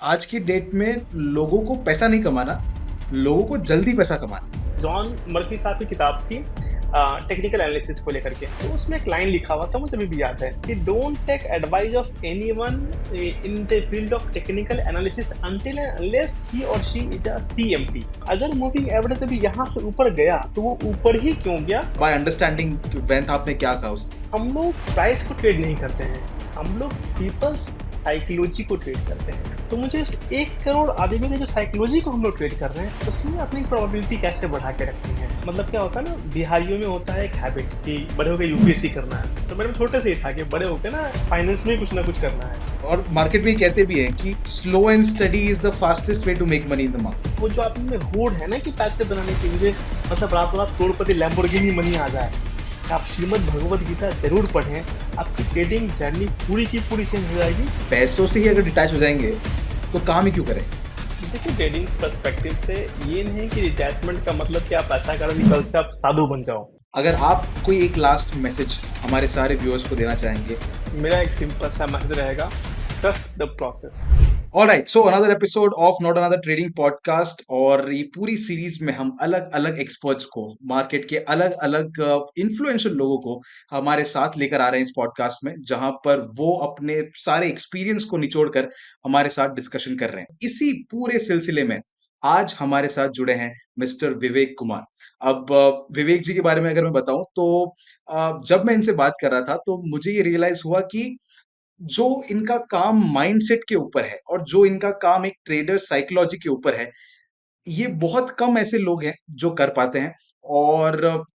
आज की डेट में लोगों को पैसा नहीं कमाना, लोगों को जल्दी पैसा कमाना। जॉन मर्फी साहब की किताब थी टेक्निकल एनालिसिस को लेकर के। तो उसमें एक लाइन लिखा हुआ था, मुझे अभी भी याद है कि don't take advice of anyone in the field of technical analysis until and unless he और शी इज अ सीएमटी। अगर मूविंग एवरेज अभी यहाँ से ऊपर गया तो वो ऊपर ही क्यों गया? बाय अंडरस्टैंडिंग वेंथ आपने क्या कहा उससे? हम लोग प्राइस को ट्रेड नहीं करते हैं, हम लोग पीपल्स साइकोलॉजी को ट्रेड करते हैं। तो मुझे उस 1 करोड़ आदमी के जो साइकोलॉजी को हम लोग ट्रेड कर रहे हैं उसमें अपनी प्रोबेबिलिटी कैसे बढ़ा के रखनी है। मतलब क्या होता है ना, बिहारियों में होता है एक हैबिट कि बड़े होकर यूपीएससी करना है। तो मेरे में छोटे से ही था कि बड़े होकर ना फाइनेंस में कुछ ना कुछ करना है। और मार्केट में कहते भी हैं कि slow and steady is the fastest way to make money in the market. वो जो आप में होड़ है ना कि पैसे बनाने की, मुझे मतलब रातों रात करोड़पति लैम्बोर्गिनी मनी आ जाए। आप श्रीमद् भगवत गीता जरूर पढ़ें, आपकी ट्रेडिंग जर्नी पूरी की पूरी चेंज हो जाएगी। पैसों से ही अगर डिटैच हो जाएंगे तो काम ही क्यों करें? देखिए, ट्रेडिंग पर्सपेक्टिव से ये नहीं कि डिटैचमेंट का मतलब कि आप ऐसा करो कि कल से आप साधु बन जाओ। अगर आप कोई एक लास्ट मैसेज हमारे सारे व्यूअर्स को देना चाहेंगे। मेरा एक सिंपल सा मैसेज रहेगा, trust the process. Alright, so another episode of not another trading podcast. और ये पूरी सीरीज में हम अलग अलग एक्सपर्ट्स को, मार्केट के अलग अलग इन्फ्लुएंशियल लोगों को हमारे साथ लेकर आ रहे हैं इस पॉडकास्ट में, जहां पर वो अपने सारे एक्सपीरियंस को निचोड़कर हमारे साथ डिस्कशन कर रहे हैं। इसी पूरे सिलसिले में आज हमारे साथ जुड़े हैं मिस्टर विवेक कुमार। अब विवेक जी के बारे में अगर मैं बताऊं तो जब मैं इनसे बात कर रहा था तो मुझे ये रियलाइज हुआ कि जो इनका काम माइंडसेट के ऊपर है और जो इनका काम एक ट्रेडर साइकोलॉजी के ऊपर है, ये बहुत कम ऐसे लोग हैं जो कर पाते हैं। और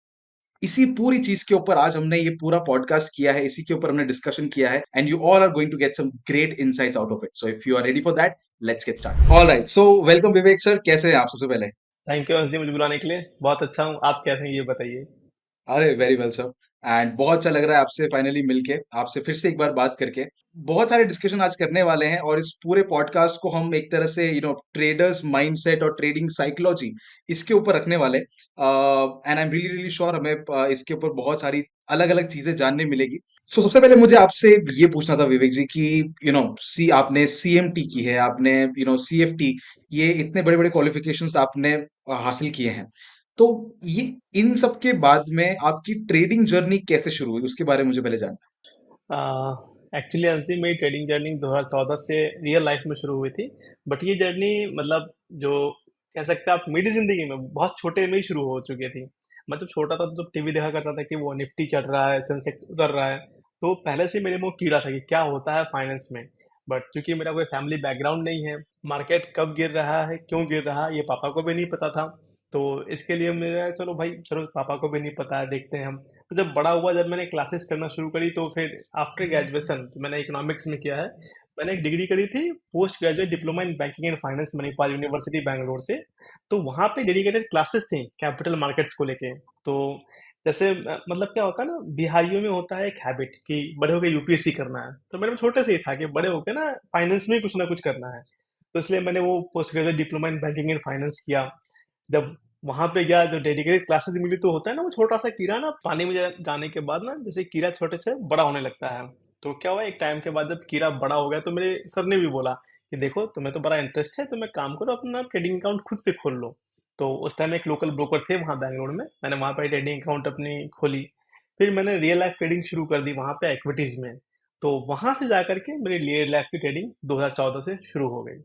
इसी पूरी चीज के ऊपर आज हमने ये पूरा पॉडकास्ट किया है, इसी के ऊपर हमने डिस्कशन किया है, and you all are going to get some great insights out of it. So if you are ready for that, let's get start. Alright, so welcome Vivek sir, कैसे हैं आप सबसे पहले? थैंक यू अंश जी, मुझे बुलाने के लिए। बहुत अच्छा हूँ, आप कैसे हैं ये बताइए। अरे वेरी वेल सर। एंड बहुत अच्छा लग रहा है आपसे फाइनली मिलके, आपसे फिर से एक बार बात करके। बहुत सारे डिस्कशन आज करने वाले हैं और इस पूरे पॉडकास्ट को हम एक तरह से ट्रेडर्स माइंडसेट और ट्रेडिंग साइकोलॉजी इसके ऊपर रखने वाले। And I am really really sure हमें इसके ऊपर बहुत सारी अलग अलग चीजें जानने मिलेगी। सो सबसे पहले मुझे आपसे ये पूछना था विवेक जी कि सी आपने सीएमटी की है, आपने सीएफटी, ये इतने बड़े बड़े क्वालिफिकेशंस आपने हासिल किए हैं। तो ये इन सब के बाद में आपकी ट्रेडिंग जर्नी कैसे शुरू हुई, उसके बारे में मुझे पहले जानना एक्चुअली अंश जी, मेरी ट्रेडिंग जर्नी 2014 से रियल लाइफ में शुरू हुई थी। बट ये जर्नी मतलब जो कह सकते हैं आप, मेरी जिंदगी में बहुत छोटे में ही शुरू हो चुकी थी। मतलब छोटा था तो टीवी देखा करता था कि वो निफ्टी चढ़ रहा है, सेंसेक्स उतर रहा है। तो पहले से मेरे मुंह कीड़ा था कि क्या होता है फाइनेंस में। बट क्योंकि मेरा कोई फैमिली बैकग्राउंड नहीं है, मार्केट कब गिर रहा है, क्यों गिर रहा है, ये पापा को भी नहीं पता था। तो इसके लिए मेरा चलो भाई, चलो पापा को भी नहीं पता है, देखते हैं हम। तो जब बड़ा हुआ, जब मैंने क्लासेस करना शुरू करी, तो फिर आफ्टर ग्रेजुएशन मैंने इकोनॉमिक्स में किया है। मैंने एक डिग्री करी थी, post graduate diploma in banking and finance, Manipal university Bangalore से। तो वहाँ पे डेडिकेटेड क्लासेस थी कैपिटल मार्केट्स को लेके। तो जैसे मतलब क्या होता है ना, बिहारियों में होता है एक हैबिट कि बड़े होकर यूपीएससी करना है। तो मेरे में छोटे से ही था कि बड़े होकर ना फाइनेंस में कुछ ना कुछ करना है। तो इसलिए मैंने वो post graduate diploma in banking and finance किया। जब वहां पे गया, जो डेडिकेटेड क्लासेस मिली, तो होता है ना वो छोटा सा कीड़ा ना पानी में जाने के बाद ना, जैसे कीड़ा छोटे से बड़ा होने लगता है। तो क्या हुआ, एक टाइम के बाद जब कीड़ा बड़ा हो गया तो मेरे सर ने भी बोला कि देखो, तुम्हें तो बड़ा इंटरेस्ट है, तुम एक काम करो, अपना ट्रेडिंग अकाउंट खुद से खोल लो। तो उस टाइम एक लोकल ब्रोकर थे वहाँ बैंगलोर में, मैंने वहाँ पे ट्रेडिंग अकाउंट अपनी खोली। फिर मैंने रियल लाइफ ट्रेडिंग शुरू कर दी वहाँ पे एक्विटीज में। तो वहां से जाकर के मेरी रियल लाइफ की ट्रेडिंग 2014 से शुरू हो गई।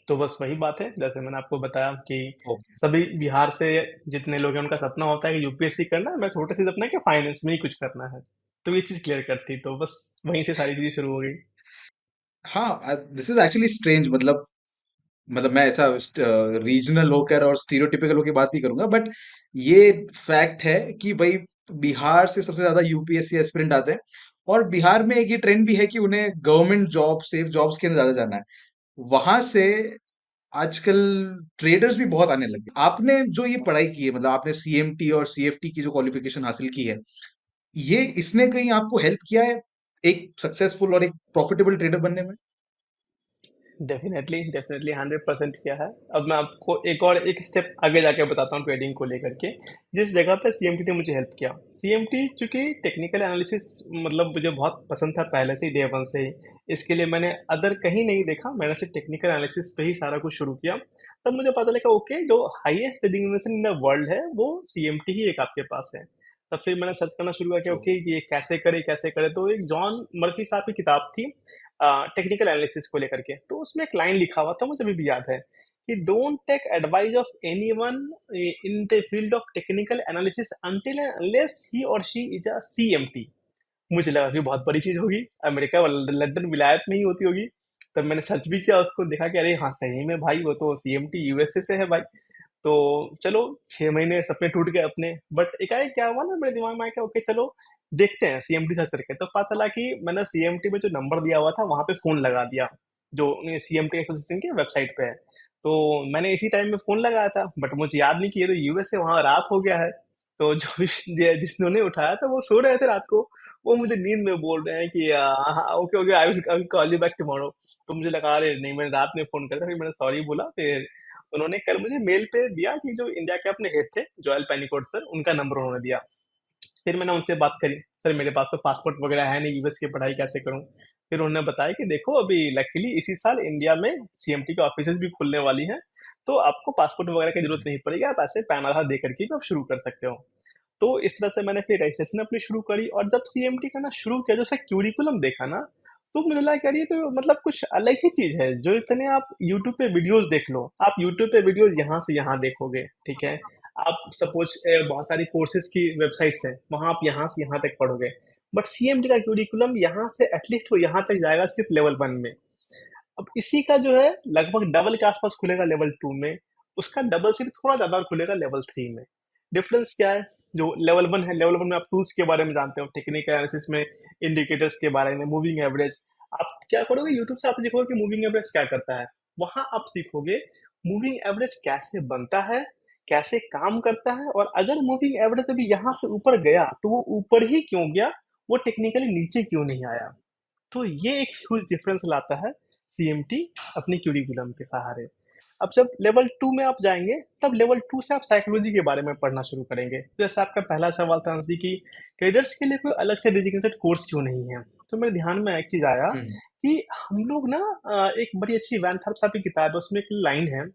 तो बस वही बात है, जैसे मैंने आपको बताया कि ओके। सभी बिहार से जितने लोग हैं उनका सपना होता है कि यूपीएससी करना है। मैं छोटे से सपना है कि फाइनेंस में ही कुछ करना है। तो ये चीज क्लियर कट थी, तो बस वहीं से सारी चीजें शुरू हो गई। हाँ, दिस इज एक्चुअली स्ट्रेंज। मतलब मैं ऐसा रीजनल होकर और स्टीरियोटिपिकल होकर बात नहीं करूंगा, बट ये फैक्ट है कि भाई बिहार से सबसे ज्यादा यूपीएससी एस्पिरेंट आते हैं। और बिहार में एक ये ट्रेंड भी है कि उन्हें गवर्नमेंट जॉब, सेफ जॉब्स के अंदर ज्यादा जाना है। वहां से आजकल ट्रेडर्स भी बहुत आने लगे। आपने जो ये पढ़ाई की है, मतलब आपने सीएमटी और सीएफटी की जो क्वालिफिकेशन हासिल की है, ये इसने कहीं आपको हेल्प किया है एक सक्सेसफुल और एक प्रॉफिटेबल ट्रेडर बनने में? डेफिनेटली डेफिनेटली 100% किया है। अब मैं आपको एक और एक स्टेप आगे जाके बताता हूँ ट्रेडिंग को लेकर के, जिस जगह पे सीएमटी ने मुझे हेल्प किया। सीएमटी चूंकि टेक्निकल एनालिसिस मतलब मुझे बहुत पसंद था पहले से ही, डे वन से ही। इसके लिए मैंने अदर कहीं नहीं देखा, मैंने सिर्फ टेक्निकल एनालिसिस पे ही सारा कुछ शुरू किया। तब मुझे पता लगा ओके, जो highest designation in the world है वो सीएमटी ही एक आपके पास है। तब फिर मैंने सर्च करना शुरू किया कि ट्रू। ओके ये कैसे करे। तो एक जॉन मर्फी साहब की किताब थी टेक्निकल एनालिसिस को लेकर के, तो उसमें एक लाइन लिखा हुआ था, मुझे अभी भी याद है कि don't take advice of anyone in the field of technical analysis until unless he और शी इज अ सीएमटी। मुझे लगा कि बहुत बड़ी चीज होगी, अमेरिका लंदन विलायत में ही होती होगी। तब मैंने सर्च भी किया उसको, देखा कि अरे हाँ सही में भाई वो तो सीएमटी यूएसए से है भाई। तो चलो 6 महीने सपने टूट गए अपने। बट एकाएक क्या हुआ ना, मेरे दिमाग में आया कि ओके चलो देखते हैं सीएमटी सर्च करके। तो पता चला कि मैंने सीएमटी में जो नंबर दिया हुआ था वहां पे फोन लगा दिया, जो सीएमटी एसोसिएशन की वेबसाइट पे है। तो मैंने इसी टाइम में फोन लगाया था, बट मुझे याद नहीं कि ये तो यूएस है, वहां रात हो गया है। तो जो जिन्होंने उठाया था वो सो रहे थे रात को। वो मुझे नींद में बोल रहे हैं कि okay okay I will call you back tomorrow. तो मुझे लगा अरे नहीं, मैंने रात में फोन करा था, फिर मैंने सॉरी बोला। फिर उन्होंने कल मुझे मेल पे दिया कि जो इंडिया के अपने हेड थे जोएल पेनिकोट सर, उनका नंबर उन्होंने दिया। फिर मैंने उनसे बात करी, सर मेरे पास तो पासपोर्ट वगैरह है नहीं, यूएस की पढ़ाई कैसे करूं। फिर उन्होंने बताया कि देखो अभी लकीली इसी साल इंडिया में सीएमटी के ऑफिस भी खुलने वाली हैं, तो आपको पासपोर्ट वगैरह की जरूरत नहीं पड़ेगी, आप ऐसे पैन आधार दे करके भी आप शुरू कर सकते हो। तो इस तरह से मैंने फिर रजिस्ट्रेशन अपनी शुरू करी, और जब सीएमटी करना शुरू किया, जो क्यूरिकुलम देखा ना, तो मुझे लगा कि यार ये तो मतलब कुछ अलग ही चीज है। जो इतने आप यूट्यूब पे वीडियोस देख लो, आप यूट्यूब पे वीडियोस यहाँ से यहाँ देखोगे, ठीक है। आप सपोज बहुत सारी कोर्सेज की वेबसाइट्स हैं, वहां आप यहाँ से यहाँ तक पढ़ोगे। बट सीएमटी का क्यूरिकुलम यहाँ से एटलीस्ट वो यहाँ तक जाएगा सिर्फ लेवल 1 में। अब इसी का जो है लगभग डबल के आसपास खुलेगा लेवल 2 में। उसका डबल से भी थोड़ा ज्यादा खुलेगा लेवल 3 में। डिफरेंस क्या है? जो लेवल 1 है, लेवल 1 में आप टूल्स के बारे में जानते हो, टेक्निकल एनालिसिस में इंडिकेटर्स के बारे में, मूविंग एवरेज। आप क्या करोगे, यूट्यूब से आप सीखोगे कि मूविंग एवरेज क्या करता है। वहां आप सीखोगे मूविंग एवरेज कैसे बनता है, कैसे काम करता है, और अगर मूविंग एवरेज अभी यहाँ से ऊपर गया तो वो ऊपर ही क्यों गया, वो टेक्निकली नीचे क्यों नहीं आया। तो ये एक ह्यूज डिफरेंस लाता है सीएमटी अपनी क्यूरिकुलम के सहारे। अब जब लेवल 2 में आप जाएंगे, तब लेवल 2 से आप साइकोलॉजी के बारे में पढ़ना शुरू करेंगे। जैसे आपका पहला सवाल था अंशी कि ट्रेडर्स के लिए कोई अलग से डेजिग्नेटेड कोर्स क्यों नहीं है। तो मेरे ध्यान में एक चीज आया हम्म। कि हम लोग ना एक बड़ी अच्छी वैन थर्प साहब की किताब है, उसमें एक लाइन है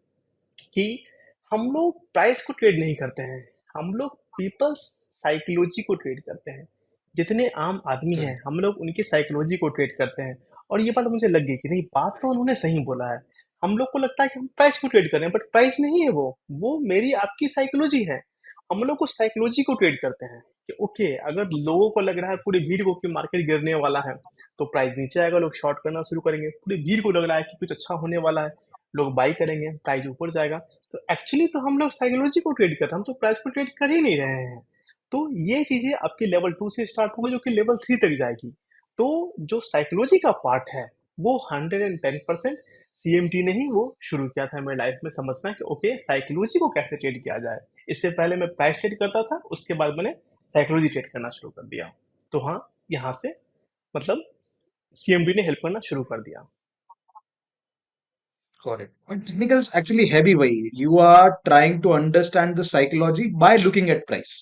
कि हम लोग प्राइस को ट्रेड नहीं करते हैं, हम लोग पीपल्स साइकोलॉजी को ट्रेड करते हैं। जितने आम आदमी हैं करेक्ट। हम लोग उनकी साइकोलॉजी को ट्रेड करते हैं। और ये बात मुझे लग गई कि नहीं, बात तो उन्होंने सही बोला है। हम लोग को लगता है कि हम प्राइस को ट्रेड कर रहे हैं, बट प्राइस नहीं है वो मेरी आपकी साइकोलॉजी है। हम लोग उस साइकोलॉजी को ट्रेड करते हैं कि ओके, अगर लोगों को लग रहा है पूरी भीड़ को कि मार्केट गिरने वाला है, तो प्राइस नीचे आएगा, लोग शॉर्ट करना शुरू करेंगे। पूरी भीड़ को लग रहा है कि कुछ अच्छा होने वाला है, लोग बाई करेंगे, प्राइस ऊपर जाएगा। तो एक्चुअली तो हम लोग साइकोलॉजी को ट्रेड कर रहे हैं, हम तो प्राइस को ट्रेड कर ही नहीं रहे हैं। तो ये चीजें आपकी लेवल 2 से स्टार्ट होगी, जो कि लेवल 3 तक जाएगी। तो जो साइकोलॉजी का पार्ट है वो 110% सीएमटी ने ही वो शुरू किया था मेरे लाइफ में, समझना कि ओके साइकोलॉजी को कैसे ट्रेड किया जाए। इससे पहले मैं प्राइस ट्रेड करता था, उसके बाद मैंने साइकोलॉजी ट्रेड करना शुरू कर दिया। तो हाँ, यहाँ से मतलब सीएमडी ने हेल्प करना शुरू कर दिया। करेक्ट। और टेक्निकल्स एक्चुअली है भी वही, you are trying to understand the psychology by looking at price,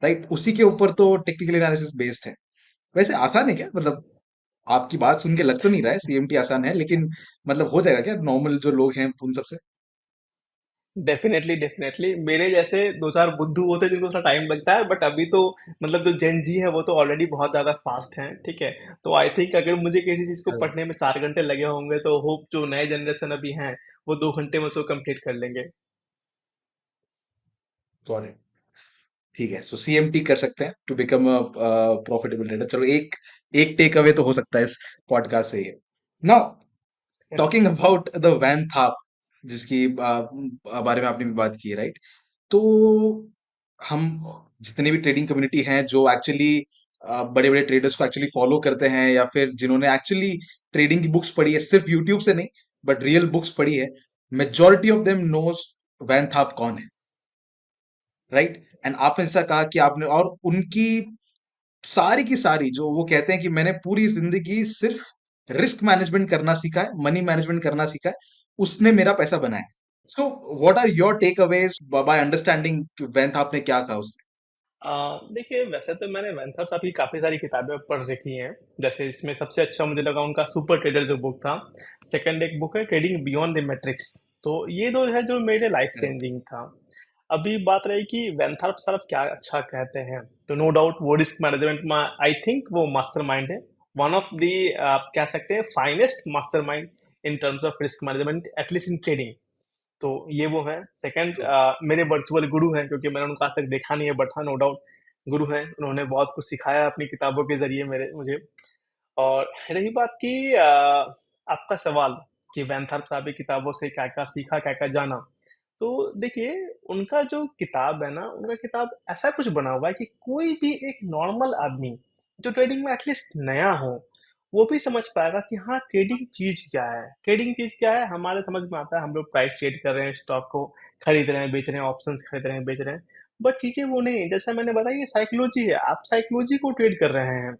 right? उसी के ऊपर तो टेक्निकल एनालिसिस बेस्ड है। वैसे आसान है क्या, मतलब आपकी बात सुन के लग तो नहीं रहा है सीएमटी आसान है, लेकिन मतलब हो जाएगा क्या नॉर्मल जो लोग हैं उन सबसे? डेफिनेटली डेफिनेटली मेरे जैसे दो चार बुद्धू होते हैं जिनको थोड़ा टाइम लगता है, बट अभी तो मतलब जो जेन जी है वो तो ऑलरेडी बहुत ज्यादा फास्ट हैं, ठीक है। तो आई थिंक अगर मुझे किसी चीज को पढ़ने में 4 घंटे लगे होंगे, तो होप जो नए जनरेशन अभी हैं वो 2 घंटे में उसको कंप्लीट कर लेंगे। Got it. ठीक है, सो सीएमटी कर सकते हैं to become a profitable trader. चलो एक एक टेक अवे तो हो सकता है इस पॉडकास्ट से ये। Now talking about the Van Tharp, जिसकी बारे में आपने भी बात की, राइट? तो हम जितने भी ट्रेडिंग कम्युनिटी हैं जो एक्चुअली बड़े बड़े ट्रेडर्स को एक्चुअली फॉलो करते हैं, या फिर जिन्होंने एक्चुअली ट्रेडिंग की बुक्स पढ़ी है, सिर्फ यूट्यूब से नहीं बट रियल बुक्स पढ़ी है, majority of them knows Van Tharp कौन है, राइट? एंड आपने ऐसा कहा कि आपने, और उनकी सारी की सारी जो वो कहते हैं कि मैंने पूरी जिंदगी सिर्फ रिस्क मैनेजमेंट करना सीखा है, मनी मैनेजमेंट करना सीखा है, उसने मेरा पैसा बनाया। So what are your takeaways by understanding वेंथ आपने क्या कहा उससे? देखिए वैसे तो मैंने वेंथर साहब की काफ़ी सारी किताबें पढ़ रखी हैं। जैसे इसमें सबसे अच्छा मुझे लगा उनका सुपर ट्रेडर जो बुक था। सेकंड एक बुक है ट्रेडिंग बियॉन्ड द मैट्रिक्स। तो ये दो है जो मेरे लाइफ करेक्ट। चेंजिंग था। अभी बात रही कि वेंथर साहब क्या अच्छा कहते हैं, तो नो डाउट वो रिस्क मैनेजमेंट में आई थिंक वो मास्टरमाइंड है। वन ऑफ दी आप कह सकते हैं finest mastermind in terms of risk management at least in trading. तो ये वो है सेकंड। ट्रू। मेरे वर्चुअल गुरु हैं, क्योंकि मैंने उनको आज तक देखा नहीं है, बट हाँ नो डाउट गुरु हैं, उन्होंने बहुत कुछ सिखाया अपनी किताबों के जरिए मेरे मुझे। और रही बात की आपका सवाल कि वैनथार्प साहब की किताबों से क्या क्या सीखा क्या क्या जाना, तो देखिए उनका जो किताब है ना, उनका किताब ऐसा कुछ बना हुआ है कि कोई भी एक नॉर्मल आदमी जो ट्रेडिंग में एटलीस्ट नया हो, वो भी समझ पाएगा कि हाँ ट्रेडिंग चीज क्या है। ट्रेडिंग चीज क्या है हमारे समझ में आता है, हम लोग प्राइस ट्रेड कर रहे हैं, स्टॉक को खरीद रहे हैं बेच रहे हैं, ऑप्शंस खरीद रहे हैं बेच रहे हैं। बट चीजें वो नहीं है, जैसा मैंने बताया ये साइकोलॉजी है, आप साइकोलॉजी को ट्रेड कर रहे हैं।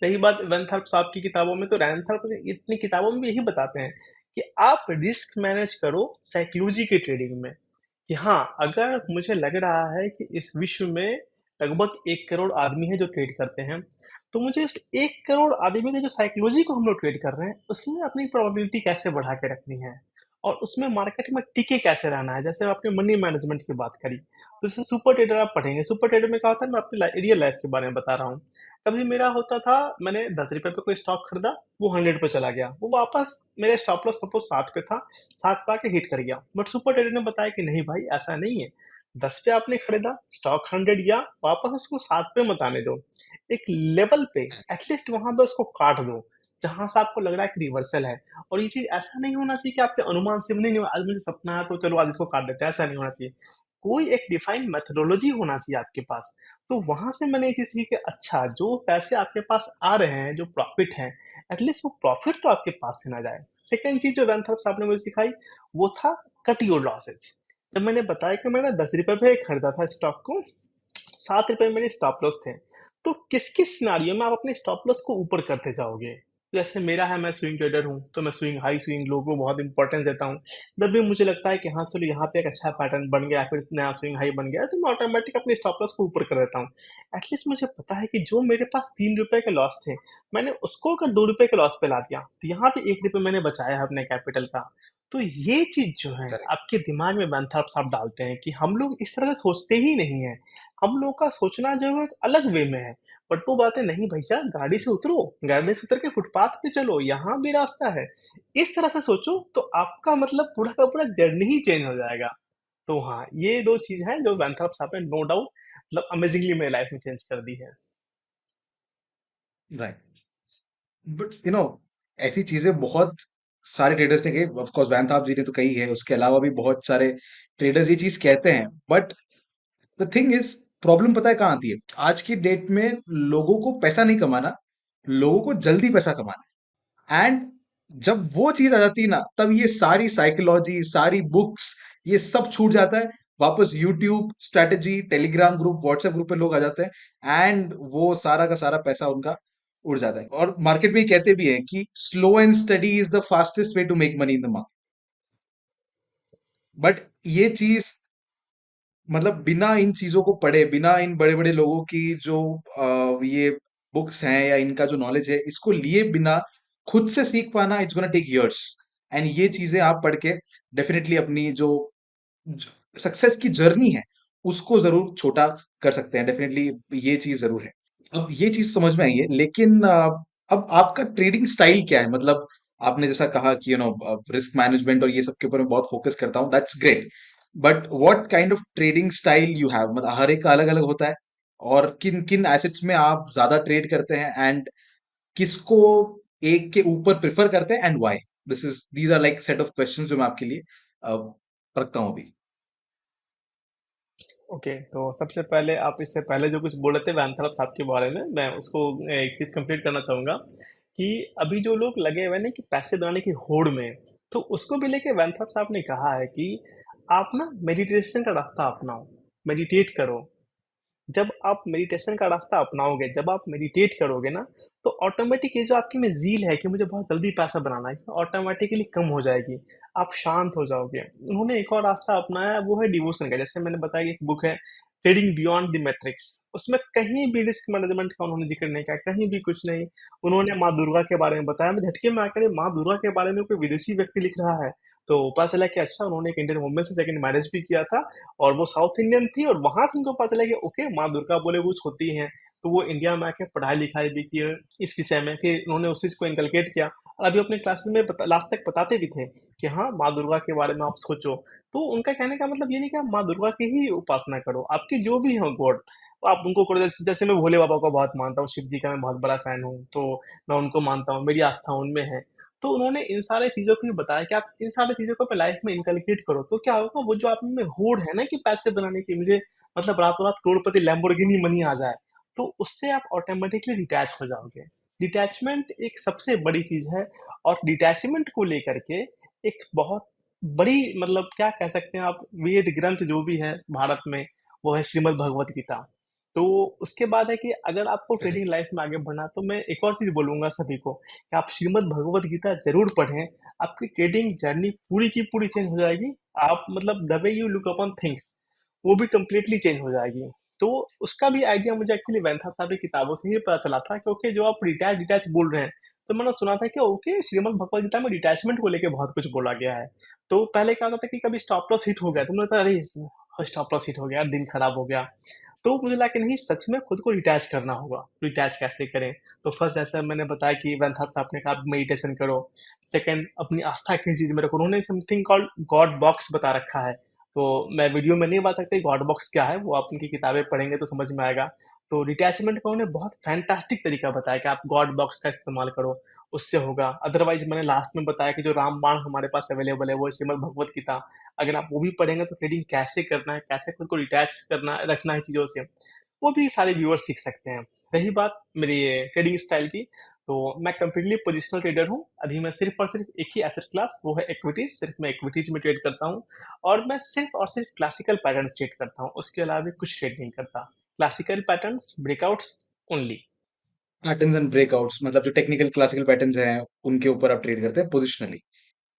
रही बात रैनथार्प साहब की किताबों में, तो रैनथार्प इतनी किताबों में भी यही बताते हैं कि आप रिस्क मैनेज करो साइकोलॉजी के ट्रेडिंग में। कि हाँ अगर मुझे लग रहा है कि इस विश्व में लगभग 1 करोड़ आदमी है जो ट्रेड करते हैं, तो मुझे उस 1 करोड़ आदमी के जो साइकोलॉजी को हम लोग ट्रेड कर रहे हैं उसमें अपनी प्रोबेबिलिटी कैसे बढ़ा के रखनी है, और उसमें मार्केट में टिके कैसे रहना है। जैसे आपने मनी मैनेजमेंट की बात करी, तो जैसे सुपर ट्रेडर आप पढ़ेंगे, सुपर ट्रेडर में क्या होता है, मैं अपनी रियल लाइफ के बारे में बता रहा हूँ। कभी मेरा होता था, मैंने 10 रुपए पे कोई स्टॉक खरीदा, वो 100 पे चला गया, वो वापस मेरे स्टॉप लॉस सपोज 60 पे था, 60 पे आके हिट कर गया। बट सुपर ट्रेडर ने बताया कि नहीं भाई ऐसा नहीं है, 10 पे आपने खरीदा, स्टॉक 100 गया, वापस उसको 60 पे मत आने दो, एक लेवल पे एटलीस्ट वहां पे उसको काट दो जहां से आपको लग रहा है कि रिवर्सल है। और ये चीज ऐसा नहीं होना चाहिए कि आपके अनुमान से नहीं, आज मुझे सपना है तो चलो आज इसको काट देते हैं, ऐसा नहीं होना चाहिए। कोई एक डिफाइंड मेथोडोलॉजी होना चाहिए आपके पास। तो वहां से मैंने ये चीज सीखी कि अच्छा जो पैसे आपके पास आ रहे हैं, जो प्रॉफिट है, एटलीस्ट वो प्रॉफिट तो आपके पास से ना जाए। सेकंड चीज जो रैनथॉर्प साहब ने मुझे सिखाई वो था कट योर लॉसेज। जब मैंने बताया कि मैंने 10 रुपए पे खरीदा था स्टॉक को, 7 रुपए मेरे स्टॉप लॉस थे, तो किस किस सिनारियो में आप अपने स्टॉप लॉस को ऊपर करते जाओगे। जैसे मेरा है, मैं स्विंग ट्रेडर हूँ, तो मैं स्विंग हाई स्विंग लो को बहुत इंपॉर्टेंस देता हूँ। जब भी मुझे लगता है कि हाँ चलो यहाँ पे एक अच्छा पैटर्न बन गया, फिर नया स्विंग हाई बन गया, तो मैं ऑटोमेटिक अपने स्टॉप लॉस को ऊपर कर देता हूँ। एटलीस्ट मुझे पता है कि जो मेरे पास 3 रुपए के लॉस थे, मैंने उसको अगर 2 रुपए के लॉस पे ला दिया, तो यहाँ पे 1 रुपए मैंने बचाया है अपने कैपिटल का। तो ये चीज जो है करेक्ट। आपके दिमाग में बैंथार्प साहब डालते हैं कि हम लोग इस तरह से सोचते ही नहीं है। हम लोग का सोचना जो है एक अलग वे में है। बट वो बात है नहीं भैया, गाड़ी से उतरो, गाड़ी से उतर के फुटपाथ पे चलो, यहाँ भी रास्ता है, इस तरह से सोचो, तो आपका मतलब पूरा का पूरा जर्नी ही चेंज हो जाएगा। तो हाँ ये दो चीज हैं जो वैनथॉर्प साहब ने नो डाउट मतलब अमेजिंगली मेरी लाइफ में चेंज कर दी है। राइट। बट ऐसी चीजें बहुत सारे ट्रेडर्स ने कही, ऑफ कोर्स वैनथाप जी ने तो कही है, उसके अलावा भी बहुत सारे ट्रेडर्स ये चीज कहते हैं। But the thing is, problem पता है कहाँ आती है? आज की डेट में लोगों को पैसा नहीं कमाना, लोगों को जल्दी पैसा कमाना है। एंड जब वो चीज आ जाती है ना, तब ये सारी साइकोलॉजी, सारी बुक्स, ये सब छूट जाता है। वापस YouTube strategy, Telegram group, WhatsApp group पे लोग आ जाते हैं, एंड वो सारा का सारा पैसा उनका उड़ जाता है। और मार्केट में ये कहते भी हैं कि slow and steady is the fastest way to make money in the market. But ये चीज, मतलब बिना इन चीजों को पढ़े, बिना इन बड़े बड़े लोगों की जो ये बुक्स हैं या इनका जो नॉलेज है, इसको लिए बिना खुद से सीख पाना, it's gonna take years. And ये चीजें आप पढ़ के डेफिनेटली अपनी जो सक्सेस की जर्नी है उसको जरूर छोटा कर सकते हैं, डेफिनेटली ये चीज जरूर है। अब ये चीज समझ में आई है, लेकिन अब आपका ट्रेडिंग स्टाइल क्या है? मतलब आपने जैसा कहा कि रिस्क मैनेजमेंट और ये सब के ऊपर मैं बहुत फोकस करता हूँ, that's great. But what kind of trading style you have? मतलब हर एक का अलग अलग होता है, और किन किन एसेट्स में आप ज्यादा ट्रेड करते हैं, एंड किसको एक के ऊपर प्रेफर करते हैं, and why? These are like set of questions जो मैं आपके लिए रखता हूँ अभी। ओके, तो सबसे पहले आप इससे पहले जो कुछ बोल रहे थे वैनथॉर्प साहब के बारे में, मैं उसको एक चीज कंप्लीट करना चाहूंगा कि अभी जो लोग लगे हुए हैं कि पैसे बनाने की होड़ में, तो उसको भी लेके वैनथॉर्प साहब ने कहा है कि आप ना मेडिटेशन का रास्ता अपनाओ, मेडिटेट करो। जब आप मेडिटेशन का रास्ता अपनाओगे, जब आप मेडिटेट करोगे ना, तो ऑटोमेटिक ये जो आपकी में ज़ील है कि मुझे बहुत जल्दी पैसा बनाना है, ऑटोमेटिकली कम हो जाएगी। आप शांत हो जाओगे। उन्होंने एक और रास्ता अपनाया, वो है डिवोशन का। जैसे मैंने बताया कि एक बुक है, ट्रेडिंग बियॉन्ड द मैट्रिक्स। उसमें कहीं भी रिस्क मैनेजमेंट का उन्होंने ज़िक्र नहीं किया, कहीं भी कुछ नहीं। उन्होंने माँ दुर्गा के बारे में बताया। मैं झटके में आकर, माँ दुर्गा के बारे में कोई विदेशी व्यक्ति लिख रहा है, तो पता चला कि अच्छा, उन्होंने एक इंडियन वुमन से सेकंड मैरिज भी किया था, और वो साउथ इंडियन थी, और वहां से उनको पता चला कि ओके, माँ दुर्गा बोले कुछ होती हैं। तो वो इंडिया में आके पढ़ाई लिखाई भी की इस विषय में, फिर उन्होंने उस चीज को इनकलकेट किया। और अभी अपने क्लासेस में लास्ट तक बताते भी थे कि हाँ, माँ दुर्गा के बारे में आप सोचो। तो उनका कहने का मतलब ये नहीं कि आप माँ दुर्गा की ही उपासना करो, आपकी जो भी हो गॉड, आप उनको करो। जैसे जैसे मैं भोले बाबा को बहुत मानता हूँ, शिव जी का मैं बहुत बड़ा फैन हूँ, तो मैं उनको मानता हूँ, मेरी आस्था उनमें है। तो उन्होंने इन सारे चीजों को भी बताया कि आप इन सारी चीजों को अपने लाइफ में इनकलकेट करो, तो क्या होगा, वो जो आप में होड़ है ना कि पैसे बनाने की, मुझे मतलब रातों रात करोड़पति लैम्बोर्गिनी मनी आ जाए, तो उससे आप ऑटोमेटिकली डिटैच हो जाओगे। डिटैचमेंट एक सबसे बड़ी चीज है। और डिटैचमेंट को लेकर के एक बहुत बड़ी, मतलब क्या कह सकते हैं आप, वेद ग्रंथ जो भी है भारत में, वो है श्रीमद् भगवत गीता। तो उसके बाद है कि अगर आपको ट्रेडिंग करेक्ट। लाइफ में आगे बढ़ना है, तो मैं एक और चीज बोलूंगा सभी को कि आप श्रीमद् भगवत गीता जरूर पढ़ें। आपकी ट्रेडिंग जर्नी पूरी की पूरी चेंज हो जाएगी। आप मतलब the way you look upon things, वो भी कंप्लीटली चेंज हो जाएगी। तो उसका भी आइडिया मुझे एक्चुअली वैंथा साहब की किताबों से ही पता चला था कि ओके, जो आप डिटैच डिटैच बोल रहे हैं, तो मैंने सुना था कि ओके, श्रीमद् भगवत गीता में डिटैचमेंट को लेके बहुत कुछ बोला गया है। तो पहले क्या होता था कि कभी स्टॉप लॉस हिट हो गया, तो मुझे लगता अरे स्टॉप लॉस हिट हो गया, दिन खराब हो गया। तो मुझे लगा कि नहीं, सच में खुद को डिटैच करना होगा। डिटैच कैसे करें? तो फर्स्ट, जैसे मैंने बताया कि वैंथाप साहब ने कहा मेडिटेशन करो। सेकंड, अपनी आस्था किसी चीज में रखो। उन्होंने समथिंग कॉल्ड गॉड बॉक्स बता रखा है। तो मैं वीडियो में नहीं बता सकता गॉड बॉक्स क्या है, वो आप उनकी किताबें पढ़ेंगे तो समझ में आएगा। तो डिटैचमेंट का उन्होंने बहुत फैंटास्टिक तरीका बताया कि आप गॉड बॉक्स का इस्तेमाल करो, उससे होगा। अदरवाइज मैंने लास्ट में बताया कि जो रामबाण हमारे पास अवेलेबल है, वो श्रीमद् भगवत गीता, अगर आप वो भी पढ़ेंगे तो ट्रेडिंग कैसे करना है, कैसे खुद को डिटैच करना रखना है चीज़ों से, वो भी सारे व्यूअर्स सीख सकते हैं। रही बात मेरी ट्रेडिंग स्टाइल की, तो मैं कंप्लीटली पोजिशनल ट्रेडर हूँ। अभी मैं सिर्फ और सिर्फ एक ही एसेट क्लास, वो है इक्विटीज, सिर्फ मैं इक्विटीज में ट्रेड करता हूँ। और मैं सिर्फ और सिर्फ क्लासिकल पैटर्न ट्रेड करता हूँ, उसके अलावा भी कुछ ट्रेड नहीं करता। Classical patterns, breakouts only. Patterns and breakouts मतलब जो टेक्निकल क्लासिकल पैटर्न्स हैं उनके ऊपर आप ट्रेड करते हैं पोजिशनली।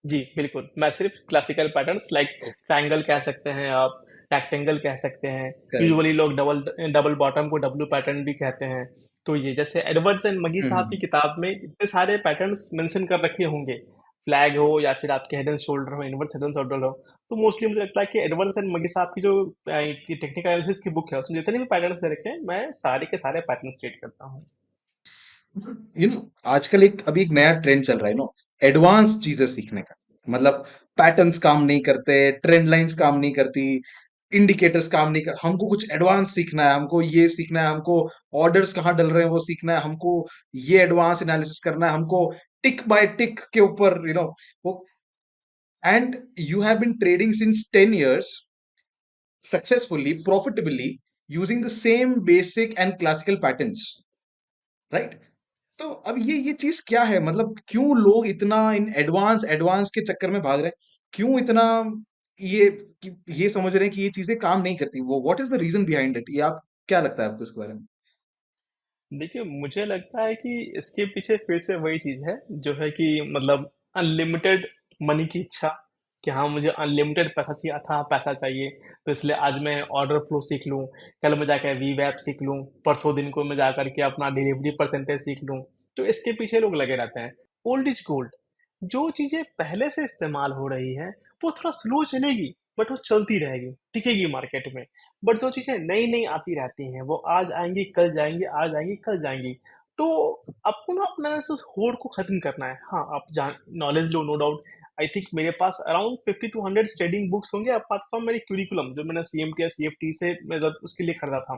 जी बिल्कुल, मैं सिर्फ क्लासिकल पैटर्न्स लाइक ट्रायंगल कह सकते हैं आप, रेक्टेंगल कह सकते हैं। करेक्ट। यूजुअली लोग डबल डबल बॉटम को डब्ल्यू पैटर्न भी कहते हैं। तो ये जैसे एडवर्ड्स एंड मगी साहब की हम्म। किताब में इतने सारे पैटर्न्स मेंशन कर रखे होंगे, फ्लैग हो या फिर आपके हेड एंड शोल्डर हो, इनवर्स हेड एंड शोल्डर हो। तो मोस्टली मुझे लगता है कि एडवर्ड्स एंड मगी साहब की जो टेक्निकल एनालिसिस की बुक है, उसमें जितने भी पैटर्न्स दे रखे हैं, मैं सारे के सारे पैटर्न स्टेट करता हूँ। आजकल एक अभी एक नया ट्रेंड चल रहा है एडवांस चीजें सीखने का। मतलब पैटर्न्स काम नहीं करते, ट्रेंड लाइंस काम नहीं करती, इंडिकेटर्स काम नहीं कर, हमको कुछ एडवांस सीखना है, हमको ये सीखना है, हमको ऑर्डर्स कहाँ डल रहे हैं वो सीखना है, हमको ये एडवांस एनालिसिस करना है, हमको टिक बाय टिक के ऊपर वो। And you have been trading since 10 years successfully profitably using the same basic and classical patterns, right? तो अब ये चीज क्या है, मतलब क्यों लोग इतना इन एडवांस एडवांस के चक्कर में भाग रहे हैं? क्यों इतना ये ये समझ रहे हैं कि ये चीजें काम नहीं करती? वो what is the reason behind it? ये आप क्या लगता है आपको इसके बारे में? देखिए, मुझे लगता है कि इसके पीछे फिर से वही चीज है, जो है कि मतलब अनलिमिटेड मनी की इच्छा, कि हाँ, मुझे अनलिमिटेड पैसा चाहिए, था पैसा चाहिए, तो इसलिए आज मैं ऑर्डर फ्लो सीख लूँ, कल मैं जाकर वी वैप सीख लूँ, परसों दिन को मैं जाकर के अपना डिलीवरी परसेंटेज सीख लूँ। तो इसके पीछे लोग लगे रहते हैं। Old is gold. जो चीजें पहले से इस्तेमाल हो रही है, वो थोड़ा स्लो चलेगी, बट वो चलती रहेगी, टिकेगी मार्केट में। बट जो चीजें नई नई आती रहती हैं, वो आज आएंगी कल जाएंगी, आज आएंगी कल जाएंगी। तो आपको ना अपना उस होड़ को खत्म करना है। हाँ, आप जान नॉलेज लो, नो डाउट। आई थिंक मेरे पास अराउंड 50 to 100 ट्रेडिंग बुक्स होंगे, अपार्ट फ्रॉम मेरी क्यूरिकुलम जो मैंने सीएमटी या सीएफटी से मैं जब उसके लिए खरीदा था।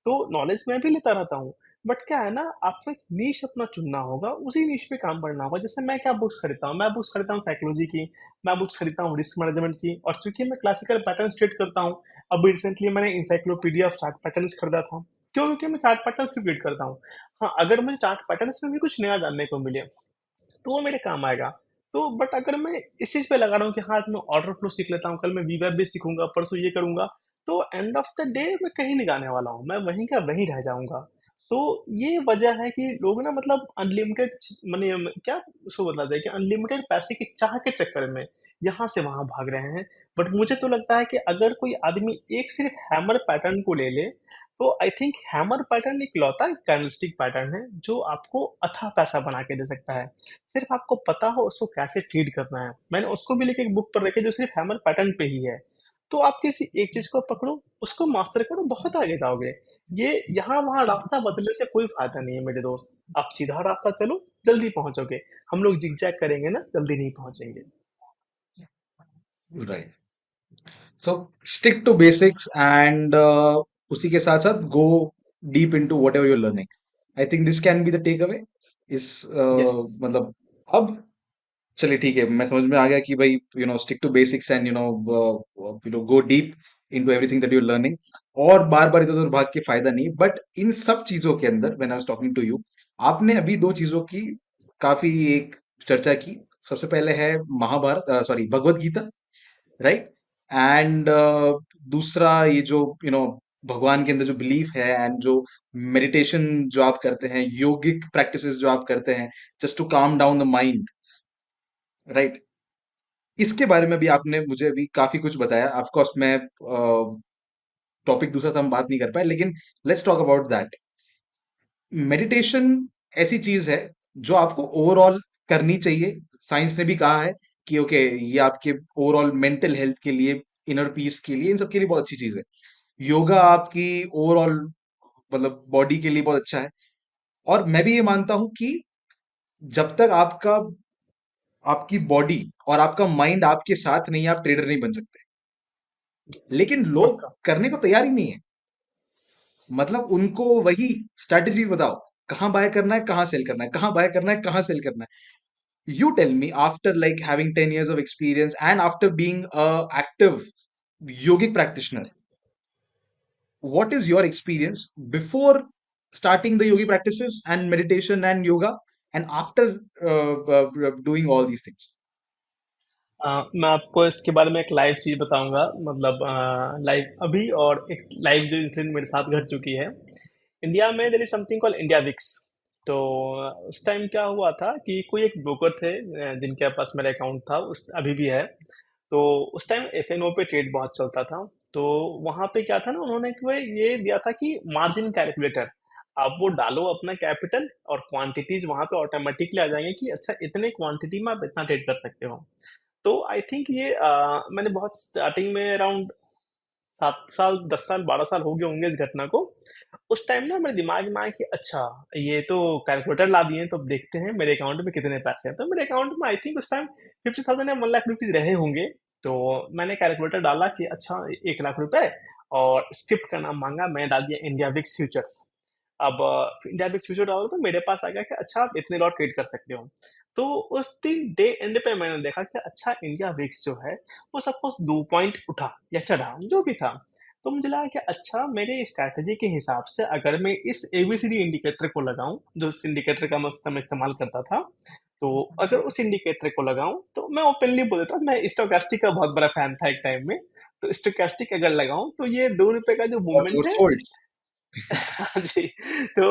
तो नॉलेज मैं भी लेता रहता हूँ। बट क्या है ना, आपको एक नीश अपना चुनना होगा, उसी नीश पे काम करना होगा। जैसे मैं क्या बुक्स खरीदता हूँ, मैं बुक्स खरीदता हूँ साइकोलॉजी की, मैं बुक्स खरीदता हूँ रिस्क मैनेजमेंट की, और चूंकि मैं क्लासिकल पैटर्न स्ट्रेट करता हूँ, अभी रिसेंटली मैंने इंसाइक्लोपीडिया ऑफ चार्ट पैटर्न्स खरीदा था। क्यों? क्योंकि मैं चार्ट पैटर्न्स भी रीड करता हूँ। हाँ, अगर मुझे चार्ट पैटर्न्स में भी कुछ नया जानने को मिले, तो वो मेरे काम आएगा। तो बट अगर मैं इस चीज पे लगा रहा हूँ कि हाँ, आज मैं ऑर्डर फ्लो सीख लेता हूँ, कल मैं वीवेब भी सीखूंगा, परसों ये करूंगा, तो एंड ऑफ द डे मैं कहीं नहीं जाने वाला हूँ, मैं वहीं का वहीं रह जाऊंगा। तो ये वजह है कि लोग ना मतलब अनलिमिटेड मनी, क्या उसको बतलाते हैं कि अनलिमिटेड पैसे की चाह के चक्कर में यहाँ से वहां भाग रहे हैं। बट मुझे तो लगता है कि अगर कोई आदमी एक सिर्फ हैमर पैटर्न को ले ले, तो आई थिंक हैमर पैटर्न इकलौता कैंडलस्टिक पैटर्न है जो आपको अथाह पैसा बना के दे सकता है। सिर्फ आपको पता हो उसको कैसे ट्रीट करना है। मैंने उसको भी लेके एक बुक पर रखी जो सिर्फ हैमर पैटर्न पे ही है। तो आप किसी एक चीज को पकड़ो, उसको मास्टर करो, बहुत आगे जाओगे। ये यहाँ वहाँ रास्ता बदलने से कोई फायदा नहीं है मेरे दोस्त। आप सीधा रास्ता चलो, जल्दी पहुंचोगे। हम लोग जिगजैग करेंगे ना, जल्दी नहीं पहुंचेंगे। Right. So stick to basics and उसी के साथ साथ go deep into whatever you are learning. I think this can be the take away. इस यस। मतलब अब चलिए ठीक है, मैं समझ में आ गया कि भाई stick to basics and go deep into everything that you are learning. और बार बार इधर उधर भाग के फायदा नहीं, बट इन सब चीजों के अंदर when I was talking to you, आपने अभी दो चीजों की काफी एक चर्चा की। सबसे पहले है Mahabharat, sorry Bhagwat Gita, right? And दूसरा ये जो भगवान के अंदर जो बिलीफ है एंड जो मेडिटेशन जो आप करते हैं, योगिक प्रैक्टिसेस जो आप करते हैं just to calm down the mind, right? इसके बारे में भी आपने मुझे अभी काफी कुछ बताया। ऑफ कोर्स मैं टॉपिक दूसरा था, हम बात नहीं कर पाए, लेकिन let's talk about that. Meditation ऐसी चीज है जो आपको ओवरऑल करनी चाहिए। साइंस ने भी कहा है कि ओके, ये आपके ओवरऑल मेंटल हेल्थ के लिए, इनर पीस के लिए, इन सब के लिए बहुत अच्छी चीज है। योगा आपकी ओवरऑल मतलब बॉडी के लिए बहुत अच्छा है। और मैं भी ये मानता हूं कि जब तक आपकी बॉडी और आपका माइंड आपके साथ नहीं है, आप ट्रेडर नहीं बन सकते। लेकिन लोग पक्का। करने को तैयार ही नहीं है। मतलब उनको वही स्ट्रैटेजी बताओ, कहाँ बाय करना है, कहाँ सेल करना है, कहाँ बाय करना है, कहाँ सेल करना है। You tell me, after like having 10 years of experience and after being a active yogic practitioner, what is your experience before starting the yogi practices and meditation and yoga, and after doing all these things? मैं आपको इसके बारे में एक live चीज बताऊंगा, मतलब live अभी, और एक लाइव जो इंसिडेंट मेरे साथ घट चुकी है। इंडिया में there is something called India VIX. तो उस टाइम क्या हुआ था कि कोई एक ब्रोकर थे जिनके पास मेरा अकाउंट था, उस अभी भी है। तो उस टाइम एफएनओ पे ट्रेड बहुत चलता था। तो वहां पे क्या था ना, उन्होंने ये दिया था कि मार्जिन कैलकुलेटर, आप वो डालो अपना कैपिटल और क्वांटिटीज वहां पे ऑटोमेटिकली आ जाएंगे कि अच्छा इतने क्वांटिटी में आप इतना ट्रेड कर सकते हो। तो आई थिंक ये मैंने बहुत स्टार्टिंग में अराउंड 7 साल 10 साल 12 साल हो गए होंगे इस घटना को। उस टाइम ना मेरे दिमाग में आया कि अच्छा ये तो कैलकुलेटर ला दिए हैं, तो अब देखते हैं मेरे अकाउंट में कितने पैसे हैं। तो मेरे अकाउंट में आई थिंक उस टाइम 50,000 या 1 लाख रुपीज रहे होंगे। तो मैंने कैलकुलेटर डाला कि अच्छा 1 लाख रुपए, और स्क्रिप्ट का नाम मांगा, मैंने डाल दिया इंडिया विक्स फ्यूचर्स। अब इंडिया विक्स फ्यूचर डालो तो मेरे पास आ गया कि अच्छा आप इतने लॉट ट्रेड कर सकते हो। तो उस दिन डे एंड पे मैंने देखा कि अच्छा इंडिया विक्स जो है वो सपोज 2 पॉइंट उठा या चढ़ा जो भी था। तो मुझे लगा कि अच्छा मेरे स्ट्रैटेजी के हिसाब से अगर मैं इस एबीसीडी इंडिकेटर को लगाऊं, जो इस इंडिकेटर का मैं उस समय इस्तेमाल करता था, तो अगर उस इंडिकेटर को लगाऊं तो मैं ओपनली बोल देता हूं, मैं स्टोकेस्टिक का बहुत बड़ा फैन था एक टाइम में। तो स्टोकेस्टिक अगर लगाऊं तो ये 2 रुपए का जो But you're मूवमेंट है। sold. हाँ जी। तो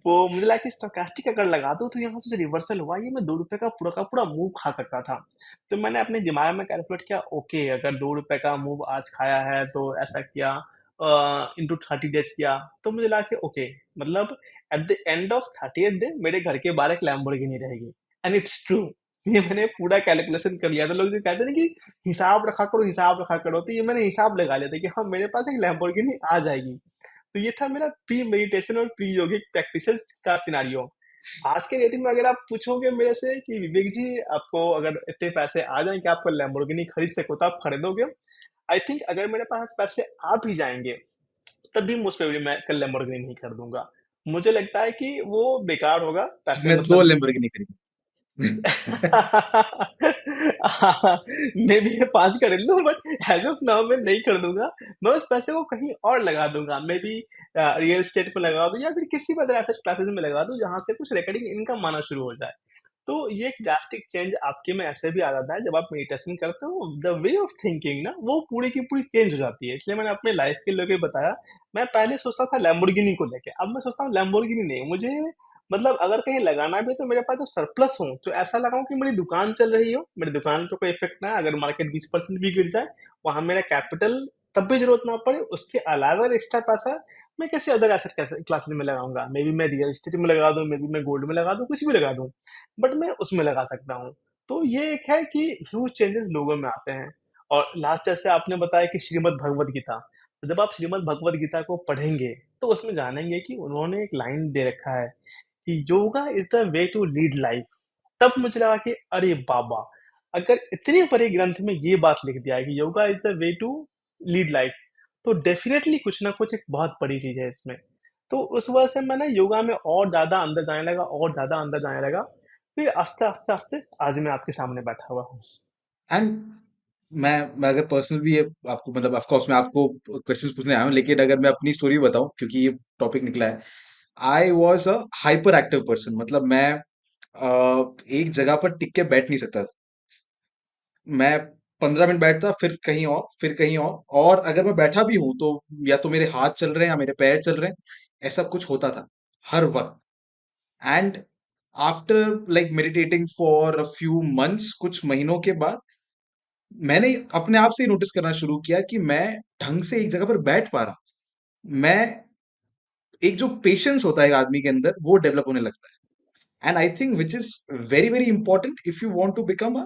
वो मुझे लगा कि स्टोकेस्टिक अगर लगा दो तो यहाँ से जो रिवर्सल हुआ ये मैं 2 रुपए का पूरा मूव खा सकता था। तो मैंने अपने दिमाग में कैलकुलेट किया, ओके अगर 2 रुपए का मूव आज खाया है तो ऐसा किया, इंटू 30 डेज किया। तो मुझे लगा कि ओके, मतलब at the end of 30th day मेरे घर के बाहर एक लैम्बोर्गिनी रहेगी। And it's true. ये मैंने पूरा कैलकुलेशन कर लिया था। लोग जो कहते हैं ना कि हिसाब रखा करो, तो ये मैंने हिसाब लगा लिया था कि हाँ मेरे पास एक लैम्बोर्गिनी आ जाएगी। तो ये था मेरा प्री मेडिटेशन और प्री योगिक प्रैक्टिसेस का सिनारियो। आज के डेटिंग में अगर आप पूछोगे मेरे से कि विवेक जी आपको अगर इतने पैसे आ जाएं कि आपको लैम्बोर्गिनी खरीद सको तो आप खरीदोगे? आई थिंक अगर मेरे पास पैसे आ भी जाएंगे तब भी मोस्ट प्रोबेबली मैं कल लैम्बोर्गिनी नहीं खरीदूंगा। मुझे लगता है कि वो बेकार होगा पैसे, मैं दो मतलब लेम्बोर्गिनी खरीदी। मे भी मैं 5 खरीद लूं, बट एज ऑफ नाउ मैं नहीं कर दूंगा। मैं उस पैसे को कहीं और लगा दूंगा, मे बी रियल एस्टेट पे लगा दूं या फिर किसी भी अदर एसेट क्लासेस में लगा दूं जहां से कुछ रिकरिंग इनकम आना शुरू हो जाए। तो ये एक ड्रास्टिक चेंज आपके में ऐसे भी आ जाता है जब आप मेडिटेशन करते हो, द वे ऑफ थिंकिंग ना वो पूरी की पूरी चेंज हो जाती है। इसलिए मैंने अपने लाइफ के लेके बताया, मैं पहले सोचता था लैम्बोर्गिनी को लेके, अब मैं सोचता हूँ लैम्बोर्गिनी नहीं, मुझे मतलब अगर कहीं लगाना भी है तो मेरे पास तो सरप्लस हो, तो ऐसा लगाऊं कि मेरी दुकान चल रही हो, मेरी दुकान पे कोई इफेक्ट ना है, अगर मार्केट 20% भी गिर जाए वहां मेरा कैपिटल तब भी जरूरत ना पड़े, उसके अलावा एक्स्ट्रा पैसा मैं कैसे अदर एसेट क्लासेस में लगाऊंगा, मे बी मैं रियल एस्टेट में लगा दूं, मे बी मैं गोल्ड में लगा दूं, कुछ भी लगा दूं, बट मैं उसमें लगा सकता हूँ। तो ये एक है कि ह्यूज चेंजेस लोगों में आते हैं। और लास्ट जैसे आपने बताया कि श्रीमद् भगवत गीता, तो जब आप श्रीमद् भगवत गीता को पढ़ेंगे तो उसमें जानेंगे कि उन्होंने एक लाइन दे रखा है कि yoga is the way to lead life. तब मुझे लगा कि अरे बाबा, अगर इतने बड़े ग्रंथ में ये बात लिख दिया है कि yoga is the way to lead life, तो डेफिनेटली कुछ ना कुछ एक बहुत बड़ी चीज है इसमें। तो उस वजह से मैं ना योगा में और ज्यादा अंदर जाने लगा, और ज्यादा अंदर जाने लगा, फिर आस्ते आस्ते आस्ते आज मैं आपके सामने बैठा हुआ हूँ। एंड मैं अगर पर्सनल भी ये आपको मतलब ऑफ कोर्स मैं आपको क्वेश्चंस पूछने आया हूँ, लेकिन अगर मैं अपनी स्टोरी बताऊं क्योंकि ये टॉपिक निकला है। I was a hyper active person, मतलब मैं एक जगह पर टिक के बैठ नहीं सकता था। मैं 15 मिनट बैठता, फिर कहीं और, फिर कहीं और अगर मैं बैठा भी हूं तो या तो मेरे हाथ चल रहे हैं या मेरे पैर चल रहे हैं, ऐसा कुछ होता था हर वक्त। And after like meditating for a few months, कुछ महीनों के बाद मैंने अपने आप से ही नोटिस करना शुरू किया कि मैं ढंग से एक जगह पर बैठ पा रहा हूं। मैं एक जो पेशेंस होता है एक आदमी के अंदर वो डेवलप होने लगता है। And I think which is very very important if you want to become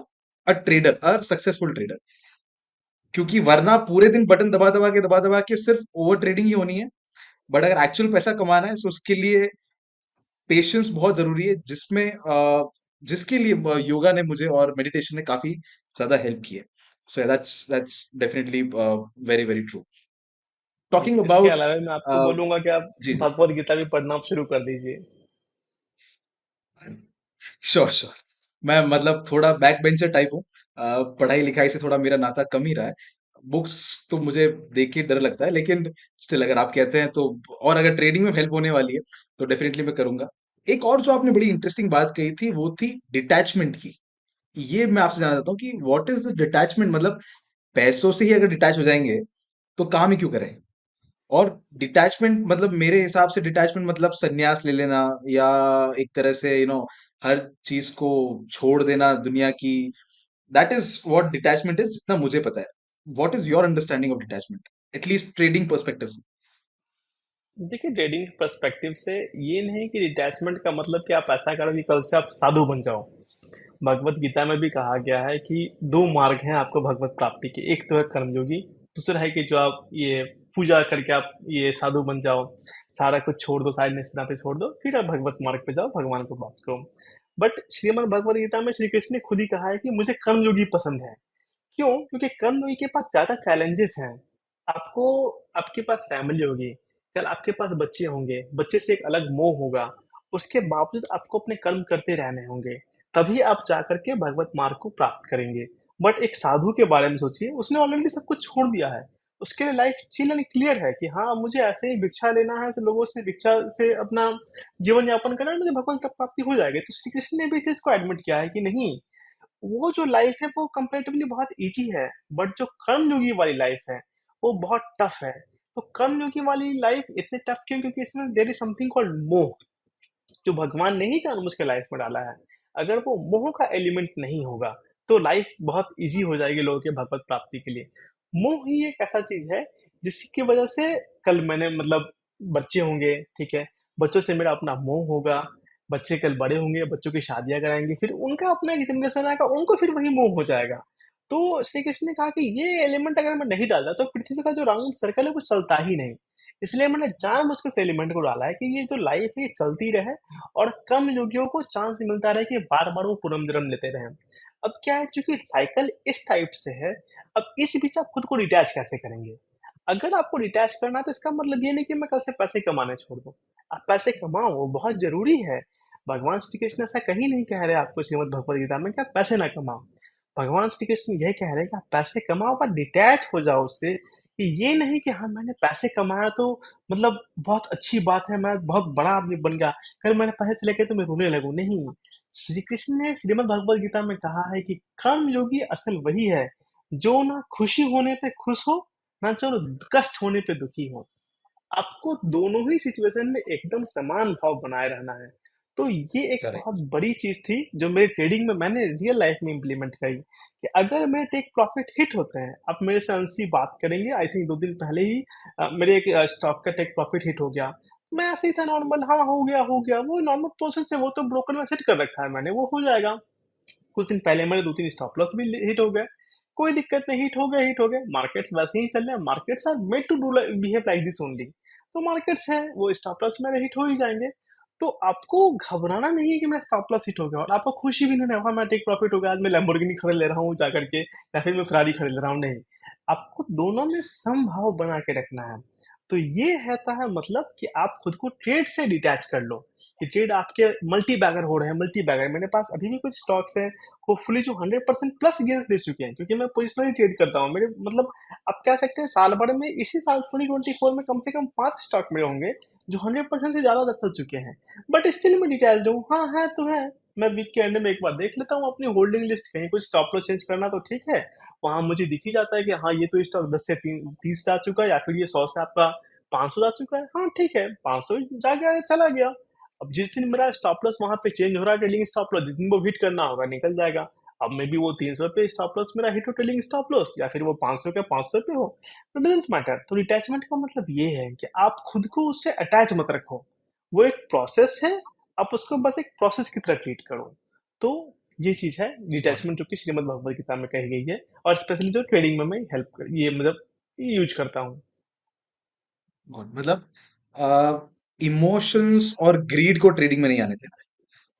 a trader, a successful trader. क्योंकि वरना पूरे दिन बटन दबा दबा के सिर्फ ओवर ट्रेडिंग ही होनी है। बट अगर एक्चुअल पैसा कमाना है तो उसके लिए पेशेंस बहुत जरूरी है, जिसके लिए योगा ने मुझे और मेडिटेशन ने काफी ज्यादा हेल्प की है। So that's definitely very very true. Talking इसके अबाउट अलावा मैं आपको बोलूंगा कि आप जी जी, भगवत गीता भी पढ़ना आप शुरू कर दीजिए। Sure sure. मैं मतलब थोड़ा बैक बेंचर टाइप हूँ। पढ़ाई लिखाई से थोड़ा मेरा नाता कम ही रहा है। बुक्स तो मुझे देख के डर लगता है, लेकिन स्टिल अगर आप कहते हैं तो, और अगर ट्रेडिंग में हेल्प होने वाली है तो डेफिनेटली मैं करूंगा। एक और जो आपने बड़ी इंटरेस्टिंग बात कही थी वो थी डिटैचमेंट की। ये मैं आपसे जानना चाहता हूँ कि व्हाट इज द डिटैचमेंट, मतलब पैसों से ही अगर डिटैच हो जाएंगे तो काम ही क्यों करें। और डिटैचमेंट मतलब मेरे हिसाब से डिटैचमेंट मतलब संन्यास ले लेना, या एक तरह से हर चीज को छोड़ देना दुनिया की। That is what detachment is, जितना मुझे पता है। What is your understanding of detachment, at least trading perspective से। देखिए, ट्रेडिंग पर्सपेक्टिव से ये नहीं कि डिटैचमेंट का मतलब कि आप ऐसा करो कि कल से आप साधु बन जाओ। भगवत गीता में भी कहा गया है कि दो मार्ग हैं आपको भगवत प्राप्ति के, एक तो है कर्मयोगी, दूसरा है कि जो आप ये पूजा करके आप ये साधु बन जाओ, सारा कुछ छोड़ दो, सारी निष्ठाते छोड़ दो, फिर आप भगवत मार्ग पे जाओ, भगवान को प्राप्त करो। बट श्रीमद् भगवत गीता में श्री कृष्ण ने खुद ही कहा है कि मुझे कर्मयोगी पसंद है। क्यों? क्योंकि कर्मयोगी के पास ज्यादा चैलेंजेस हैं। आपको, आपके पास फैमिली होगी, कल आपके पास बच्चे होंगे, बच्चे से एक अलग मोह होगा, उसके बावजूद आपको अपने कर्म करते रहने होंगे, तभी आप जा करके भगवत मार्ग को प्राप्त करेंगे। बट एक साधु के बारे में सोचिए, उसने ऑलरेडी सब कुछ छोड़ दिया है, उसके लिए लाइफ चिल एंड क्लियर है कि हाँ मुझे ऐसे ही भिक्षा लेना है, तो लोगों से भिक्षा से अपना जीवन यापन करना है, मुझे भगवत तक प्राप्ति हो जाएगी। तो श्री कृष्ण ने भी इस चीज को एडमिट किया है कि नहीं, वो जो लाइफ है वो कंपैरेटिवली बहुत इजी है, बट जो कर्मयोगी वाली लाइफ है वो बहुत टफ है। तो कर्मयोगी वाली लाइफ इतनी टफ क्यों? क्योंकि इसमें देयर इज समथिंग कॉल्ड मोह, जो भगवान ने ही जानबूझ के लाइफ में डाला है। अगर वो मोह का एलिमेंट नहीं होगा तो लाइफ बहुत इजी हो जाएगी लोगों के भगवत प्राप्ति के लिए। मोह ही एक ऐसा चीज है जिसकी वजह से कल मैंने मतलब बच्चे होंगे, ठीक है, बच्चों से मेरा अपना मोह होगा, बच्चे कल बड़े होंगे, बच्चों की शादियां कराएंगे, फिर उनका अपना एक जनरेशन आएगा, उनको फिर वही मोह हो जाएगा। तो श्री कृष्ण ने कहा कि ये एलिमेंट अगर मैं नहीं डालता तो पृथ्वी का जो राउंड सर्कल है वो चलता ही नहीं। इसलिए मैंने जानबूझ के इस एलिमेंट को डाला है कि ये जो लाइफ है ये चलती रहे, और कम योगियों को चांस मिलता रहे कि बार बार वो पुनर्जन्म लेते रहें। अब क्या है, चूंकि साइकिल इस टाइप से है, अब इस बीच आप खुद को डिटैच कैसे करेंगे? अगर आपको डिटैच करना है तो इसका मतलब ये नहीं कि मैं कल से पैसे कमाने छोड़ दूं। आप पैसे कमाओ, वो बहुत जरूरी है। भगवान श्री कृष्ण ऐसा कहीं नहीं कह रहे आपको श्रीमद् भगवद गीता में कि आप पैसे ना कमाओ। भगवान श्री कृष्ण यह कह रहे हैं कि आप पैसे कमाओ पर डिटैच हो जाओ उससे, कि ये नहीं कि हाँ मैंने पैसे कमाया तो मतलब बहुत अच्छी बात है, मैं बहुत बड़ा आदमी बन गया, कल मैंने पैसे चले गए तो मैं रोने लगूं, नहीं। श्री कृष्ण ने श्रीमद् भगवत गीता में कहा है कि कर्म योगी असल वही है जो ना खुशी होने पे खुश हो, ना जो कष्ट होने पे दुखी हो। आपको दोनों ही सिचुएशन में एकदम समान भाव बनाए रहना है। तो ये एक बहुत करेक्ट। बड़ी चीज थी जो मेरे ट्रेडिंग में मैंने रियल लाइफ में इम्प्लीमेंट करी कि अगर मेरे टेक प्रॉफिट हिट होते हैं, आप मेरे से अंशी बात करेंगे, आई थिंक 2 दिन पहले ही मेरे एक स्टॉक का टेक प्रॉफिट हिट हो गया। मैं ऐसे ही था नॉर्मल, हाँ हो गया, वो नॉर्मल प्रोसेस है, वो तो ब्रोकर में सेट कर रखा है मैंने, वो हो जाएगा। कुछ दिन पहले मेरे 2-3 स्टॉप लॉस भी हिट हो गए। कोई दिक्कत नहीं, हिट हो गए, मार्केट्स वैसे ही चल रहे हैं, markets are made to do behave like this only. तो मार्केट्स है, वो स्टॉप लॉस मेरे हिट हो ही जाएंगे। तो आपको घबराना नहीं है कि मेरा स्टॉप लॉस हिट हो गया, और आपको खुशी भी नहीं होगा मैं टेक प्रॉफिट हो गया, आज मैं लैम्बोर्गिनी खरीद ले रहा हूँ जा करके, या फिर मैं फरारी खरीद ले रहा हूँ, नहीं। आपको दोनों में समभाव बना के रखना है। तो ये रहता है मतलब कि आप खुद को ट्रेड से डिटैच कर लो, कि ट्रेड आपके मल्टी बैगर हो रहे हैं, मल्टी बैगर मेरे पास अभी भी कुछ स्टॉक्स हैं होपफुली जो 100% प्लस गेंस दे चुके हैं, क्योंकि मैं पोजिशनली ट्रेड करता हूँ। मेरे मतलब आप कह सकते हैं साल भर में, इसी साल 2024 में कम से कम 5 स्टॉक मेरे होंगे जो 100% से ज्यादा चल चुके हैं। बट स्टिल मैं डिटेल्ड हूँ, हाँ है तो है। मैं वीक के एंड में एक बार देख लेता हूँ अपनी होल्डिंग लिस्ट, कहीं कुछ स्टॉप लॉस चेंज करना तो ठीक है, वहां मुझे दिख ही जाता है कि हाँ ये तो स्टॉक 10 से 30 जा चुका है, या फिर ये 100 से आपका 500 जा चुका है, हाँ ठीक है 500 जा गया, चला गया। अब जिस दिन मेरा स्टॉप लॉस वहां पे चेंज हो रहा है, ट्रेलिंग स्टॉप लॉस जिस दिन वो हिट करना होगा निकल जाएगा। अब मे बी वो 300 पे स्टॉप लॉस मेरा हिट हो, ट्रेलिंग स्टॉप लॉस, या फिर वो 500 का 500 पे हो, तो डजेंट मैटर। तो डिटैचमेंट का मतलब ये है कि आप खुद को उससे अटैच मत रखो, वो एक प्रोसेस है, आप उसको बस एक प्रोसेस की तरह ट्रीट करो। तो ये चीज है गॉट डिटैचमेंट, जो कि श्रीमद् भगवत गीता में कही गई है, और स्पेशली जो ट्रेडिंग में मैं हेल्प कर ये मतलब यूज करता हूँ। गॉट मतलब इमोशंस और ग्रीड को ट्रेडिंग में नहीं आने देना।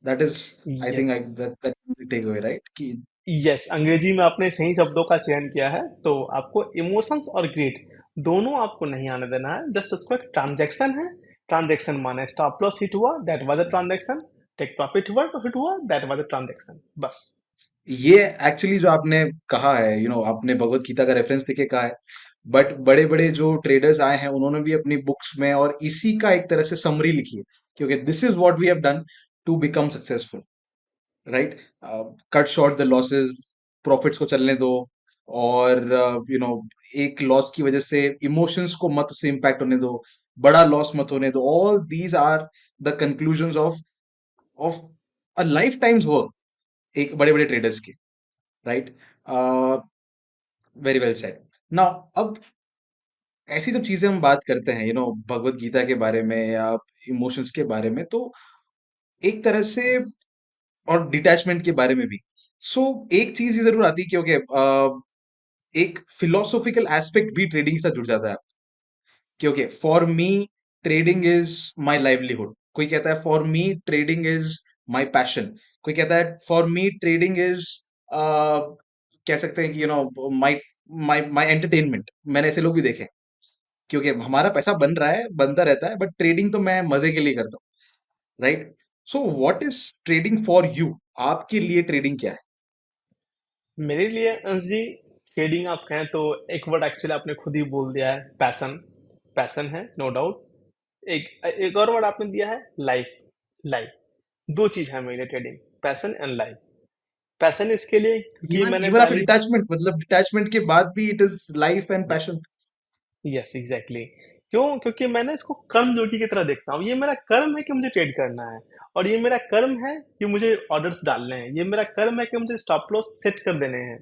That is, I think, yes, that take away, right? कि यस, अंग्रेजी में आपने सही शब्दों का चयन किया है। तो आपको इमोशंस और ग्रीड दोनों आपको नहीं आने देना है, जस्ट उसको एक ट्रांजैक्शन है। ट्रांजैक्शन माने स्टॉप लॉस हिट हुआ, that was a transaction. Take profit हुआ तो हिट हुआ, दैट वाज अ ट्रांजैक्शन, बस। ये एक्चुअली जो आपने कहा है, आपने भगवत गीता का रेफरेंस देके कहा है, बट बड़े बड़े जो ट्रेडर्स आए हैं उन्होंने भी अपनी बुक्स में और इसी का एक तरह से समरी लिखी है, क्योंकि this is what we have done to become successful, right? Cut short the losses, profits को चलने दो, और एक लॉस की वजह से इमोशंस को मत उससे इम्पैक्ट होने दो, बड़ा लॉस मत होने दो। All these are the conclusions of a life times work एक बड़े बड़े ट्रेडर्स के, right? Very well said. Now अब ऐसी जब चीजें हम बात करते हैं भगवत गीता के बारे में या इमोशंस के बारे में, तो एक तरह से, और डिटैचमेंट के बारे में भी, सो एक चीज ये जरूर आती है, क्योंकि एक फिलोसॉफिकल एस्पेक्ट भी ट्रेडिंग के साथ जुड़ जाता है, क्योंकि for me trading is my livelihood. कोई कहता है for me trading is my passion. कोई कहता है फॉर मी ट्रेडिंग इज, कह सकते हैं कि माय माय माय एंटरटेनमेंट। मैंने ऐसे लोग भी देखे हैं, क्योंकि हमारा पैसा बन रहा है, बनता रहता है, बट ट्रेडिंग तो मैं मजे के लिए करता हूँ, right? So what is trading for you? आपके लिए ट्रेडिंग क्या है? मेरे लिए अंश जी, ट्रेडिंग आप कहें तो एक वर्ड एक्चुअली आपने खुद ही बोल दिया है, पैशन। पैशन है, नो डाउट। एक एक और वर्ड आपने दिया है, लाइफ। लाइफ, दो चीज है मेरे लिए trading, passion and life. Passion इसके लिए क्योंकि इवन मैंने इवन आफ्टर पहले, डिटैचमेंट, मतलब डिटैचमेंट के बाद भी it is life and passion. Yes exactly. क्यों? क्योंकि मैंने इसको कर्म योगी की तरह देखता हूँ। ये मेरा कर्म है कि मुझे ट्रेड करना है, और ये मेरा कर्म है कि मुझे ऑर्डर्स डालने हैं, ये मेरा कर्म है कि मुझे स्टॉप लॉस सेट कर देने हैं।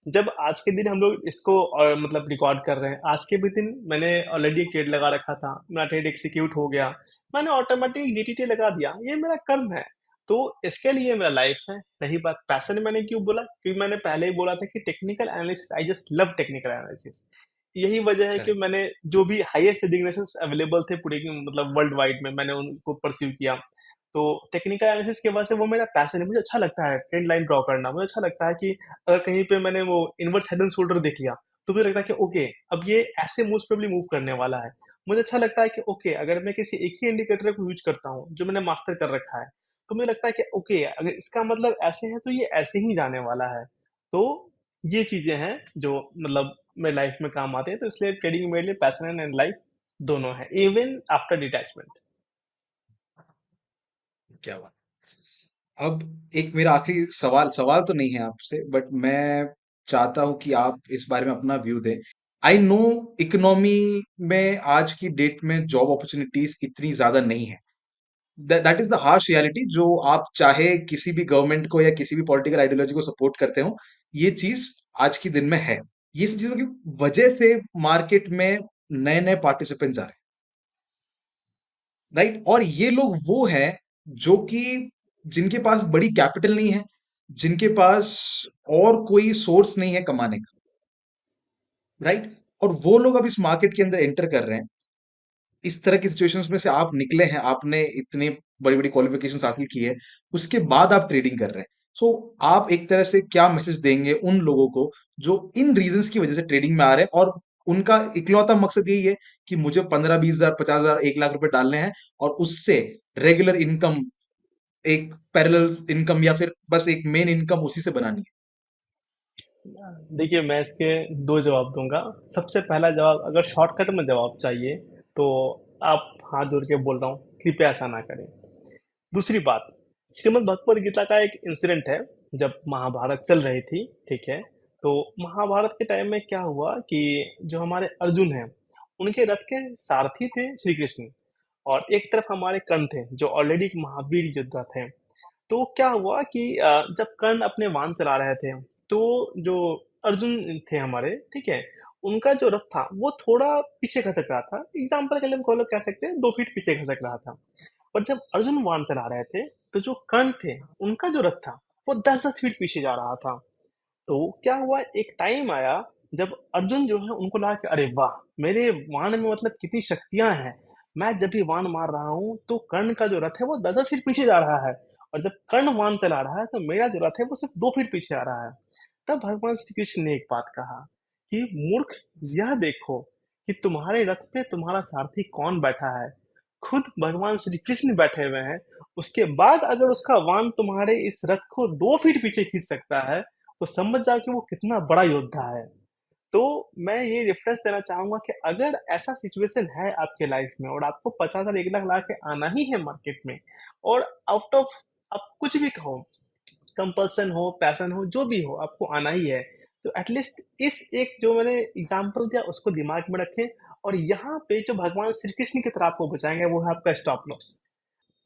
जब आज के दिन हम लोग इसको मतलब रिकॉर्ड कर रहे हैं, आज के भी दिन मैंने ऑलरेडी एक ट्रेड लगा रखा था, मेरा ट्रेड एग्जीक्यूट हो गया, मैंने ऑटोमेटिक जीटीटी लगा दिया, ये मेरा कर्म है। तो इसके लिए मेरा लाइफ है। रही बात पैशन, मैंने क्यों बोला, क्योंकि मैंने पहले ही बोला था कि technical analysis, I just love technical analysis. यही वजह है कि करेक्ट। मैंने जो भी हाईएस्ट डिजिग्नेशंस अवेलेबल थे पूरे मतलब वर्ल्ड वाइड में, मैंने उनको परस्यू किया। तो टेक्निकल एनालिसिस के वजह से वो मेरा पैशन है, मुझे अच्छा लगता है ट्रेंड लाइन ड्रॉ करना, मुझे अच्छा लगता है कि अगर कहीं पे मैंने वो इनवर्स हेड एंड शोल्डर देख लिया, तो मुझे लगता है कि ओके अब ये ऐसे मूव्स पे भी मूव करने वाला है। मुझे अच्छा लगता है कि ओके अगर मैं किसी एक ही इंडिकेटर को यूज करता हूँ जो मैंने मास्टर कर रखा है, तो मुझे लगता है कि ओके अगर इसका मतलब ऐसे है तो ये ऐसे ही जाने वाला है। तो ये चीजें हैं जो मतलब मेरे लाइफ में काम आते हैं, तो इसलिए ट्रेडिंग मेरे लिए पैशन एंड लाइफ दोनों है, इवन आफ्टर डिटैचमेंट। क्या बात। अब एक मेरा आखिरी सवाल सवाल तो नहीं है आपसे, बट मैं चाहता हूं कि आप इस बारे में अपना व्यू दें। आई नो इकोनॉमी में आज की डेट में जॉब अपॉर्चुनिटीज इतनी ज्यादा नहीं है। That is the harsh reality. जो आप चाहे किसी भी गवर्नमेंट को या किसी भी पॉलिटिकल आइडियोलॉजी को सपोर्ट करते हो, ये चीज आज की दिन में है। ये सब चीजों की वजह से मार्केट में नए नए पार्टिसिपेंट्स आ रहे हैं, राइट? और ये लोग वो हैं जो कि जिनके पास बड़ी कैपिटल नहीं है, जिनके पास और कोई सोर्स नहीं है कमाने का, राइट? और वो लोग अब इस मार्केट के अंदर एंटर कर रहे हैं। इस तरह की सिचुएशंस में से आप निकले हैं, आपने इतनी बड़ी बड़ी क्वालिफिकेशन हासिल की है, उसके बाद आप ट्रेडिंग कर रहे हैं। सो आप एक तरह से क्या मैसेज देंगे उन लोगों को जो इन रीजंस की वजह से ट्रेडिंग में आ रहे हैं, और उनका इकलौता मकसद यही है कि मुझे 15, 20 हजार, 50 हजार, 1 लाख रुपए डालने हैं और उससे रेगुलर इनकम, एक पैरेलल इनकम, या फिर बस एक मेन इनकम उसी से बनानी है। देखिए, मैं इसके दो जवाब दूंगा। सबसे पहला जवाब, अगर शॉर्टकट में जवाब चाहिए तो आप, हाथ जोड़ के बोल रहा हूँ, कृपया ऐसा ना करें। दूसरी बात, श्रीमद् भगवत गीता का एक इंसिडेंट है। जब महाभारत चल रही थी, ठीक है, तो महाभारत के टाइम में क्या हुआ कि जो हमारे अर्जुन हैं, उनके रथ के सारथी थे श्री कृष्ण, और एक तरफ हमारे कर्ण थे जो ऑलरेडी महावीर योद्धा थे। तो क्या हुआ कि जब कर्ण अपने वाहन चला रहे थे, तो जो अर्जुन थे हमारे, ठीक है, उनका जो रथ था वो थोड़ा पीछे खसक रहा था। एग्जाम्पल के लिए हम लोग कह सकते हैं 2 फीट पीछे खसक रहा था। पर जब अर्जुन वाहन चला रहे थे, तो जो कर्ण थे, उनका जो रथ था वो 10-10 फीट पीछे जा रहा था। तो क्या हुआ, एक टाइम आया जब अर्जुन जो है उनको लगा कि अरे वाह, मेरे वाहन में मतलब कितनी शक्तियां हैं। मैं जब भी वाहन मार रहा हूँ तो कर्ण का जो रथ है वो 10-10 फीट पीछे जा रहा है, और जब कर्ण वाहन चला रहा है तो मेरा जो रथ है वो सिर्फ 2 फीट पीछे आ रहा है। तब भगवान श्री कृष्ण ने एक बात कहा कि मूर्ख, यह देखो कि तुम्हारे रथ पे तुम्हारा सारथी कौन बैठा है। खुद भगवान श्री कृष्ण बैठे हुए हैं। उसके बाद अगर उसका वाहन तुम्हारे इस रथ को 2 फीट पीछे खींच सकता है, तो समझ जाओ कि वो कितना बड़ा योद्धा है। तो मैं ये रेफरेंस देना चाहूंगा कि अगर ऐसा सिचुएशन है आपके लाइफ में और आपको 50 हजार 1 लाख ला के आना ही है मार्केट में, और आउट ऑफ, आप कुछ भी कहो, कंपल्सन हो, पैशन हो, जो भी हो, आपको आना ही है, तो एटलीस्ट इस एक जो मैंने एग्जांपल दिया उसको दिमाग में रखें। और यहाँ पे जो भगवान श्री कृष्ण की तरह आपको बचाएंगे वो है आपका स्टॉप लॉस।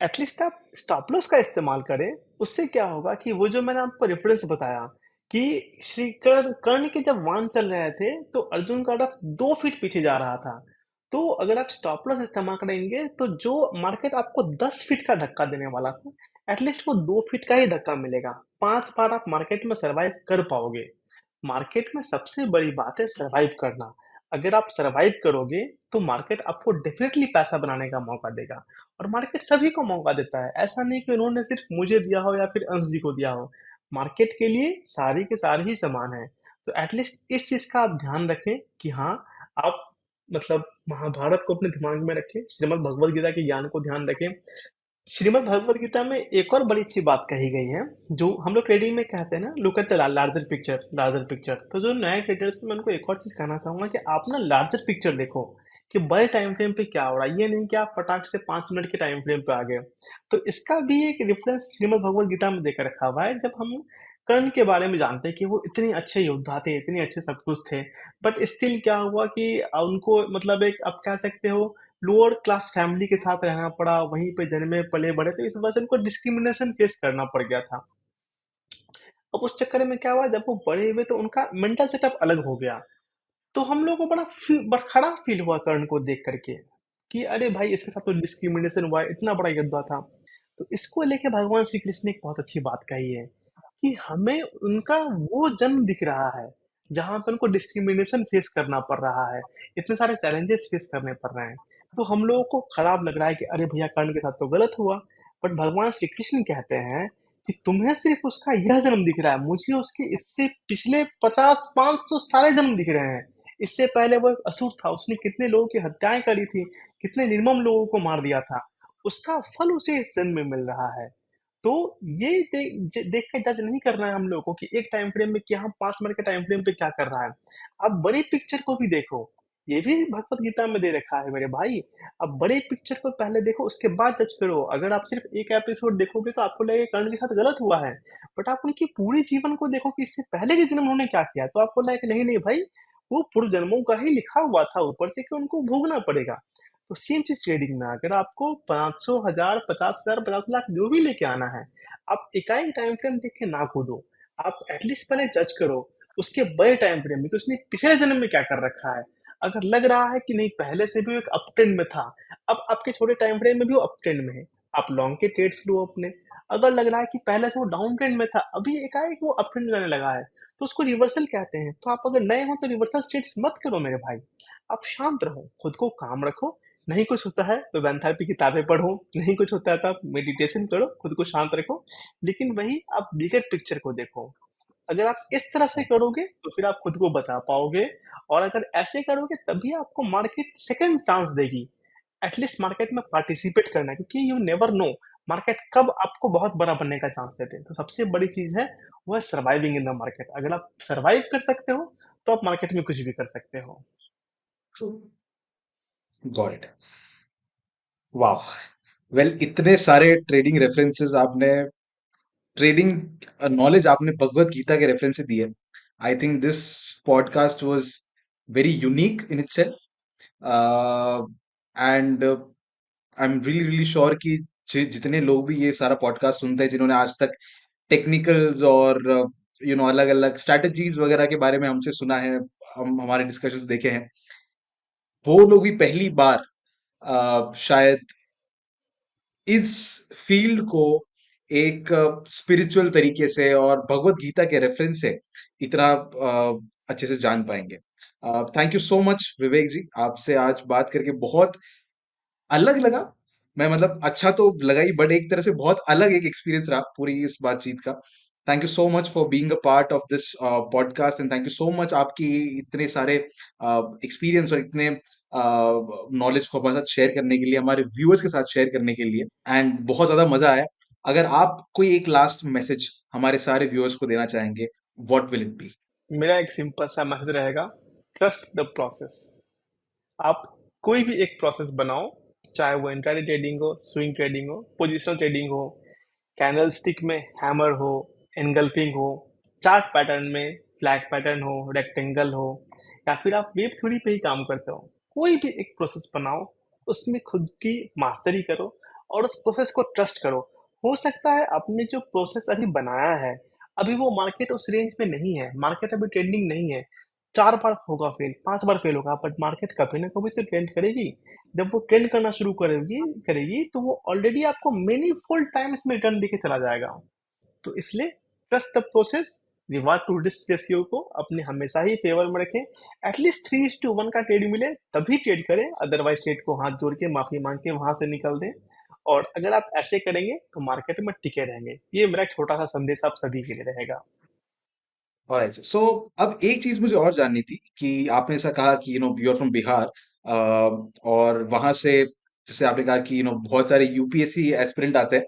एटलीस्ट आप स्टॉप लॉस का इस्तेमाल करें। उससे क्या होगा कि वो जो मैंने आपको रेफरेंस बताया कि श्री कर्ण के जब वान चल रहे थे तो अर्जुन का रथ 2 फीट पीछे जा रहा था। तो अगर आप स्टॉप लॉस इस्तेमाल करेंगे तो जो मार्केट आपको 10 फीट का धक्का देने वाला था, एटलीस्ट वो 2 फीट का ही धक्का मिलेगा। 5 बार आप मार्केट में सरवाइव कर पाओगे। मार्केट में सबसे बड़ी बात है सरवाइव करना। अगर आप सरवाइव करोगे तो मार्केट आपको डेफिनेटली पैसा बनाने का मौका देगा। और मार्केट सभी को मौका देता है, ऐसा नहीं कि उन्होंने सिर्फ मुझे दिया हो या फिर अंश जी को दिया हो। मार्केट के लिए सारी के सारे ही समान है। तो एटलीस्ट इस चीज का आप ध्यान रखें कि हाँ, आप मतलब महाभारत को अपने दिमाग में रखें, श्रीमद् भगवत गीता के ज्ञान को ध्यान रखें। श्रीमद् भगवत गीता में एक और बड़ी अच्छी बात कही गई है, जो हम लोग ट्रेडिंग में कहते हैं ना, look at the larger picture, larger picture. तो जो नए ट्रेडर्स, मैं उनको एक और चीज कहना चाहूंगा कि आप ना लार्जर पिक्चर देखो कि बड़े टाइम फ्रेम पे क्या हो रहा है। ये नहीं कि आप फटाक से 5 मिनट के टाइम फ्रेम पे आ गए। तो इसका भी एक रेफरेंस श्रीमद् भगवत गीता में देकर रखा हुआ है। जब हम कर्ण के बारे में जानते हैं कि वो इतने अच्छे योद्धा थे, इतने अच्छे सब कुछ थे, बट स्टिल क्या हुआ कि उनको मतलब एक, आप कह सकते हो, लोअर क्लास फैमिली के साथ रहना पड़ा, वहीं पे जन्मे पले बड़े, तो इस वजह से उनको डिस्क्रिमिनेशन फेस करना पड़ गया था। अब उस चक्कर में क्या हुआ, जब वो बड़े हुए तो उनका मेंटल सेटअप अलग हो गया। तो हम लोगों को बड़ा खराब फील हुआ कर्ण को देख करके कि अरे भाई, इसके साथ तो डिस्क्रिमिनेशन हुआ है, इतना बड़ा योद्धा था। तो इसको लेके भगवान श्री कृष्ण ने एक बहुत अच्छी बात कही है कि हमें उनका वो जन्म दिख रहा है जहां पे उनको डिस्क्रिमिनेशन फेस करना पड़ रहा है, इतने सारे चैलेंजेस फेस करने पड़ रहे हैं। तो हम लोगों को खराब लग रहा है कि अरे भैया, कर्ण के साथ तो गलत हुआ। बट भगवान श्री कृष्ण कहते हैं कि तुम्हें सिर्फ उसका यह जन्म दिख रहा है, मुझे उसके इससे पिछले 50-500 सारे जन्म दिख रहे हैं। इससे पहले वो एक असुर था, उसने कितने लोगों की हत्याएं करी थी, कितने निर्मम लोगों को मार दिया था। उसका फल उसे इस जन्म में मिल रहा है। तो ये देख के जज नहीं करना है हम लोगों को कि एक टाइम फ्रेम में कि हम 5 मिनट के टाइम फ्रेम पे क्या कर रहा है। आप बड़ी पिक्चर को भी देखो। ये भी भगवत गीता में दे रखा है मेरे भाई। अब बड़े पिक्चर को पहले देखो, उसके बाद जज करो। अगर आप सिर्फ एक एपिसोड देखोगे तो आपको लगेगा कर्ण के साथ गलत हुआ है, बट आप उनकी पूरी जीवन को देखो कि इससे पहले के जन्म उन्होंने क्या किया, तो आपको लगेगा नहीं नहीं भाई, वो पूर्व जन्मों का ही लिखा हुआ था ऊपर से कि उनको भोगना पड़ेगा। तो सेम चीज ट्रेडिंग में, अगर आपको 500 हजार 50 हजार 50 लाख जो भी लेके आना है, आप इकाई टाइम फ्रेम देख के ना कूदो। आप एटलीस्ट पहले जज करो उसके बड़े टाइम फ्रेम में कि उसने पिछले जन्म में क्या कर रखा है। अगर लग रहा है कि नहीं पहले से भी वो एक अप ट्रेंड में था, अब आपके छोटे टाइम फ्रेम में भी वो अप ट्रेंड में है, आप लॉन्ग के ट्रेड्स लो अपने। अगर लग रहा है कि पहले से वो डाउन ट्रेंड में था, अभी एकाएक वो अप ट्रेंड में जाने लगा है, तो उसको रिवर्सल कहते हैं। तो आप अगर नए हो तो रिवर्सल ट्रेड्स मत करो मेरे भाई। आप शांत रहो, खुद को काम रखो। नहीं कुछ होता है तो वैन थेरेपी किताबें पढ़ो, नहीं कुछ होता है तो आप मेडिटेशन करो, खुद को शांत रखो। लेकिन वही आप बिगर पिक्चर को देखो। अगर आप इस तरह से करोगे तो फिर आप खुद को बचा पाओगे। और अगर ऐसे करोगे तभी आपको मार्केट सेकंड चांस देगी। एटलीस्ट मार्केट में पार्टिसिपेट करना है, क्योंकि यू नेवर नो मार्केट कब आपको बहुत बड़ा बनने का चांस देते हैं। तो सबसे बड़ी चीज है वो है सर्वाइविंग इन द मार्केट। अगर आप सर्वाइव कर सकते हो तो आप मार्केट में कुछ भी कर सकते हो। Got it. वाह। वेल, इतने सारे ट्रेडिंग रेफरेंसेस आपने, ट्रेडिंग नॉलेज आपने भगवत गीता के रेफरेंस से दी है। आई think this podcast was very unique in itself, and I am really really sure कि जितने लोग भी ये सारा पॉडकास्ट सुनते हैं, जिन्होंने आज तक टेक्निकल्स और अलग अलग स्ट्रैटेजीज वगैरह के बारे में हमसे सुना है, हम हमारे डिस्कशंस देखे हैं, वो लोग भी पहली बार शायद इस फील्ड को एक स्पिरिचुअल तरीके से और भगवत गीता के रेफरेंस से इतना अच्छे से जान पाएंगे। थैंक यू सो मच विवेक जी, आपसे आज बात करके बहुत अलग लगा। मैं मतलब अच्छा तो लगा ही, बट एक तरह से बहुत अलग एक एक्सपीरियंस रहा पूरी इस बातचीत का। Thank you so much for being a part of this podcast, and thank you so much आपकी इतने सारे एक्सपीरियंस और इतने नॉलेज को हमारे साथ शेयर करने के लिए, हमारे व्यूअर्स के साथ शेयर करने के लिए, एंड बहुत ज्यादा मजा आया। अगर आप कोई एक लास्ट मैसेज हमारे सारे व्यूअर्स को देना चाहेंगे, व्हाट विल इट बी? मेरा एक सिंपल सा मैसेज रहेगा, ट्रस्ट द प्रोसेस। आप कोई भी एक प्रोसेस बनाओ, चाहे वो इंट्राडे ट्रेडिंग हो, स्विंग ट्रेडिंग हो, पोजिशनल ट्रेडिंग हो, कैंडल स्टिक में हैमर हो, एनगल्फिंग हो, चार्ट पैटर्न में फ्लैग पैटर्न हो, रेक्टेंगल हो, या फिर आप वेब थ्योरी पे ही काम करते हो, कोई भी एक प्रोसेस बनाओ, उसमें खुद की मास्टरी करो और उस प्रोसेस को ट्रस्ट करो। हो सकता है आपने जो प्रोसेस अभी बनाया है, अभी वो मार्केट उस रेंज में नहीं है, मार्केट अभी ट्रेंडिंग नहीं है, 4 बार होगा फेल, 5 बार फेल होगा, बट मार्केट कभी ना कभी तो ट्रेंड करेगी। जब वो ट्रेंड करना शुरू करेगी करेगी तो वो ऑलरेडी आपको मेनी फुल टाइम्स में रिटर्न देके चला जाएगा। तो इसलिए trust the process, reward to risk ratio को अपने हमेशा ही फेवर में रखें। एटलीस्ट 3:1 का ट्रेड मिले तभी ट्रेड करें, अदरवाइज ट्रेड को हाथ जोड़ के माफी मांग के वहां से निकल दें। और अगर आप ऐसे करेंगे तो मार्केट में टिके रहेंगे। ये मेरा एक छोटा सा संदेश आप सभी के लिए रहेगा। ऑलराइट सर, सो अब एक चीज मुझे और जाननी थी कि आपने ऐसा कहा कि यू आर फ्रॉम बिहार, और वहां से जैसे आपने कहा कि बहुत सारे यूपीएससी एस्पिरेंट आते हैं,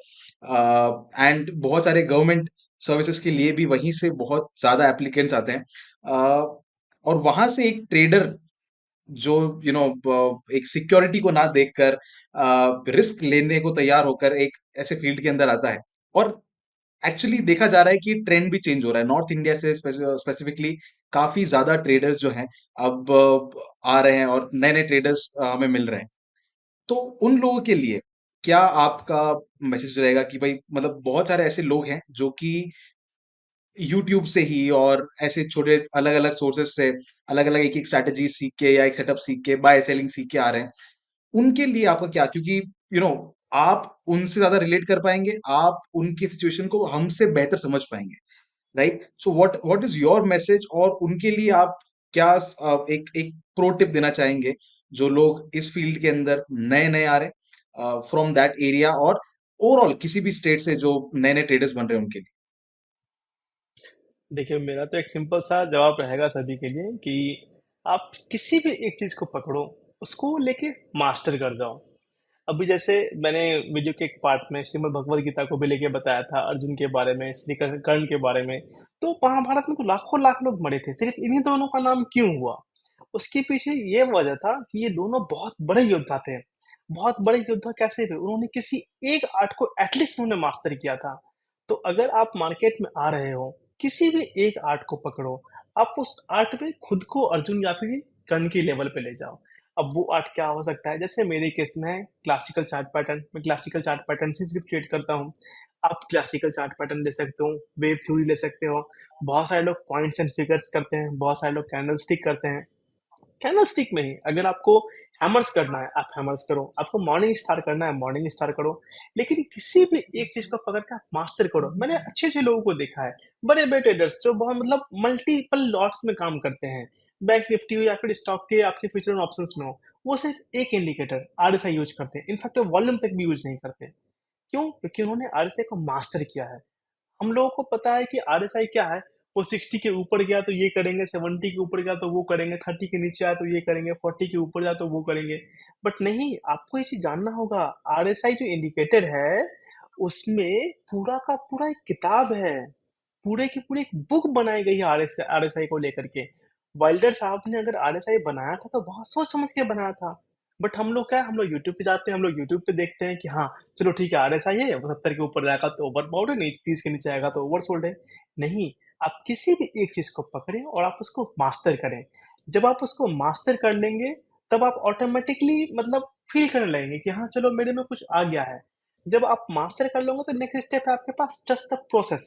एंड बहुत सारे गवर्नमेंट सर्विसेज के लिए भी वहीं से बहुत ज्यादा एप्लीकेंट्स आते हैं, और वहां से एक ट्रेडर जो एक सिक्योरिटी को ना देखकर रिस्क लेने को तैयार होकर एक ऐसे फील्ड के अंदर आता है, और एक्चुअली देखा जा रहा है कि ट्रेंड भी चेंज हो रहा है नॉर्थ इंडिया से स्पेसिफिकली। काफी ज्यादा ट्रेडर्स जो हैं अब आ रहे हैं, और नए नए ट्रेडर्स हमें मिल रहे हैं। तो उन लोगों के लिए क्या आपका मैसेज रहेगा कि भाई, मतलब बहुत सारे ऐसे लोग हैं जो कि यूट्यूब से ही और ऐसे छोटे अलग अलग सोर्सेस से अलग अलग एक एक स्ट्रैटेजी सीख के या एक सेटअप सीख के बाय सेलिंग सीख के आ रहे हैं, उनके लिए आपका क्या? क्योंकि आप उनसे ज्यादा रिलेट कर पाएंगे, आप उनकी सिचुएशन को हमसे बेहतर समझ पाएंगे, right? So what is your message, और उनके लिए आप क्या एक एक प्रो टिप देना चाहेंगे, जो लोग इस फील्ड के अंदर नए नए आ रहे हैं फ्रॉम दैट एरिया, और ओवरऑल किसी भी स्टेट से जो नए नए ट्रेडर्स बन रहे हैं उनके लिए? देखिए, मेरा तो एक सिंपल सा जवाब रहेगा सभी के लिए कि आप किसी भी एक चीज को पकड़ो, उसको लेके मास्टर कर जाओ। अभी जैसे मैंने वीडियो के एक पार्ट में श्रीमद् भगवद गीता को भी लेके बताया था, अर्जुन के बारे में, श्री कर्ण के बारे में। तो महाभारत में तो लाखों लाख लोग मरे थे, सिर्फ इन्हीं दोनों का नाम क्यों हुआ? उसके पीछे ये वजह था कि ये दोनों बहुत बड़े योद्धा थे। बहुत बड़े योद्धा कैसे थे? उन्होंने किसी एक आर्ट को एटलीस्ट उन्होंने मास्टर किया था। तो अगर आप मार्केट में आ रहे हो, किसी भी एक आर्ट को पकड़ो, आप उस आर्ट में खुद को अर्जुन या फिर कर्ण के लेवल पे ले जाओ। अब वो आर्ट क्या हो सकता है? जैसे मेरे केस में है क्लासिकल चार्ट पैटर्न। मैं क्लासिकल चार्ट पैटर्न से सिर्फ ट्रेड करता हूँ। आप क्लासिकल चार्ट पैटर्न ले सकते हो, वेव थ्योरी ले सकते हो। बहुत सारे लोग पॉइंट्स एंड फिगर्स करते हैं, बहुत सारे लोग कैंडल स्टिक करते हैं। कैंडलस्टिक में ही अगर आपको हैमर्स करना है, आप हैमर्स करो। आपको मॉर्निंग स्टार करना है, मॉर्निंग स्टार करो। लेकिन किसी भी एक चीज को पकड़ के आप मास्टर करो। मैंने अच्छे अच्छे लोगों को देखा है, बड़े बड़े ट्रेडर्स जो बहुत मतलब मल्टीपल लॉट्स में काम करते हैं, बैंक निफ्टी हो या फिर स्टॉक के आपके फ्यूचर एंड ऑप्शंस में हो, वो सिर्फ एक इंडिकेटर आरएसआई यूज करते हैं। इनफैक्ट वो वॉल्यूम तक भी यूज नहीं करते। क्यों? क्योंकि उन्होंने आरएसआई को मास्टर किया है। हम लोगों को पता है कि आरएसआई क्या है। वो 60 के ऊपर गया तो ये करेंगे, 70 के ऊपर गया तो वो करेंगे, 30 के नीचे आया तो ये करेंगे, 40 के ऊपर जाए तो वो करेंगे। बट नहीं, आपको ये चीज जानना होगा। आरएसआई जो इंडिकेटर है, उसमें पूरा का पूरा एक किताब है। पूरे की पूरी एक बुक बनाई गई है आरएसआई को लेकर के। वाइल्डर साहब ने अगर आरएसआई बनाया था तो बहुत सोच समझ के बनाया था। बट हम लोग क्या है, हम लोग यूट्यूब पे जाते हैं, हम लोग यूट्यूब पे देखते हैं कि हाँ चलो ठीक है, आरएसआई है, वो 70 के ऊपर जाएगा तो ओवरबॉट है, नहीं 30 के नीचे आएगा तो ओवरसोल्ड है। नहीं, आप किसी भी एक चीज को पकड़ें और आप उसको मास्टर करें। जब आप उसको मास्टर कर लेंगे, तब आप ऑटोमेटिकली मतलब फील करने लगेंगे कि हाँ चलो मेरे में कुछ आ गया है। जब आप मास्टर कर लोगे तो नेक्स्ट स्टेप है आपके पास ट्रस्ट द प्रोसेस।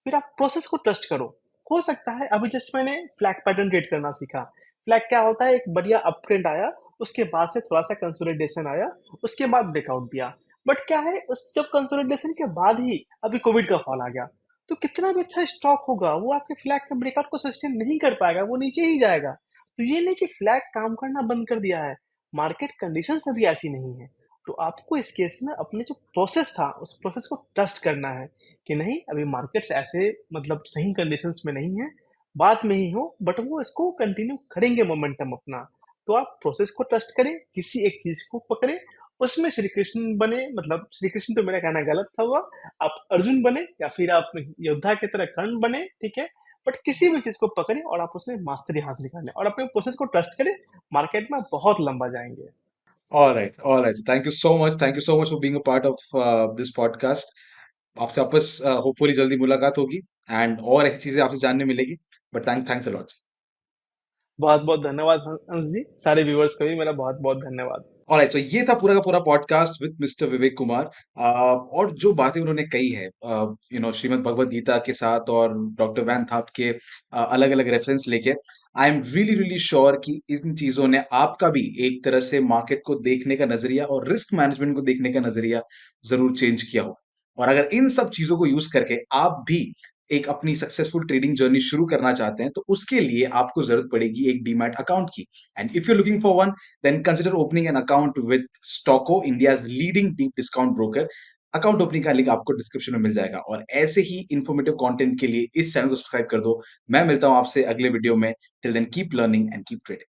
फिर आप प्रोसेस को ट्रस्ट करो। हो सकता है अभी जस्ट मैंने फ्लैग पैटर्न ट्रेड करना सीखा। फ्लैग क्या होता है? एक बढ़िया अप ट्रेंड आया, उसके बाद से थोड़ा सा कंसोलिडेशन आया, उसके बाद ब्रेकआउट दिया। बट क्या है, उस जब कंसोलिडेशन के बाद ही अभी कोविड का फॉल आ गया, तो कितना भी अच्छा स्टॉक होगा, वो आपके फ्लैग के ब्रेकआउट को सस्टेन नहीं कर पाएगा, वो नीचे ही जाएगा। तो ये नहीं कि फ्लैग काम करना बंद कर दिया है, मार्केट कंडीशन अभी ऐसी नहीं है। तो आपको इस केस में अपने जो प्रोसेस था, उस प्रोसेस को ट्रस्ट करना है कि नहीं, अभी मार्केट्स ऐसे मतलब सही कंडीशंस में नहीं है, बाद में ही हो, बट वो इसको कंटिन्यू करेंगे मोमेंटम अपना। तो आप प्रोसेस को ट्रस्ट करें, किसी एक चीज को पकड़े, उसमें श्री कृष्ण बने। मतलब श्री कृष्ण तो मेरा कहना गलत था हुआ, आप अर्जुन बने या फिर आप योद्धा की तरह कर्ण बने, ठीक है। बट किसी भी चीज को पकड़े और आप उसमें मास्टरी हासिल कर लें और अपने प्रोसेस को ट्रस्ट करें, मार्केट में आप बहुत लंबा जाएंगे। All right, all right. Thank you so much. Thank you so much for being a part of this podcast. आपसे वापस होपफुली जल्दी मुलाकात होगी एंड और ऐसी चीजें आपसे जानने मिलेगी। But thanks thanks a lot. बहुत बहुत धन्यवाद अंश जी, सारे व्यूअर्स को भी मेरा बहुत बहुत धन्यवाद। ऑलराइट, सो ये था पूरा का पूरा podcast with mister Vivek Kumar. और जो बातें उन्होंने कही है श्रीमद् भगवत गीता के साथ और डॉक्टर वैन थाप के अलग अलग रेफरेंस लेके, I am really really sure कि इन चीजों ने आपका भी एक तरह से मार्केट को देखने का नजरिया और रिस्क मैनेजमेंट को देखने का नजरिया जरूर चेंज किया हो। और अगर इन सब चीजों को यूज करके आप भी एक अपनी सक्सेसफुल ट्रेडिंग जर्नी शुरू करना चाहते हैं, तो उसके लिए आपको जरूरत पड़ेगी एक डीमैट अकाउंट की। And if you looking for one, then consider opening an account with Stocko, India's leading deep discount broker. Account opening का लिंक आपको डिस्क्रिप्शन में मिल जाएगा। और ऐसे ही इंफॉर्मेटिव कंटेंट के लिए इस चैनल को सब्सक्राइब कर दो। मैं मिलता हूं आपसे अगले वीडियो में। Till then keep learning and keep trading.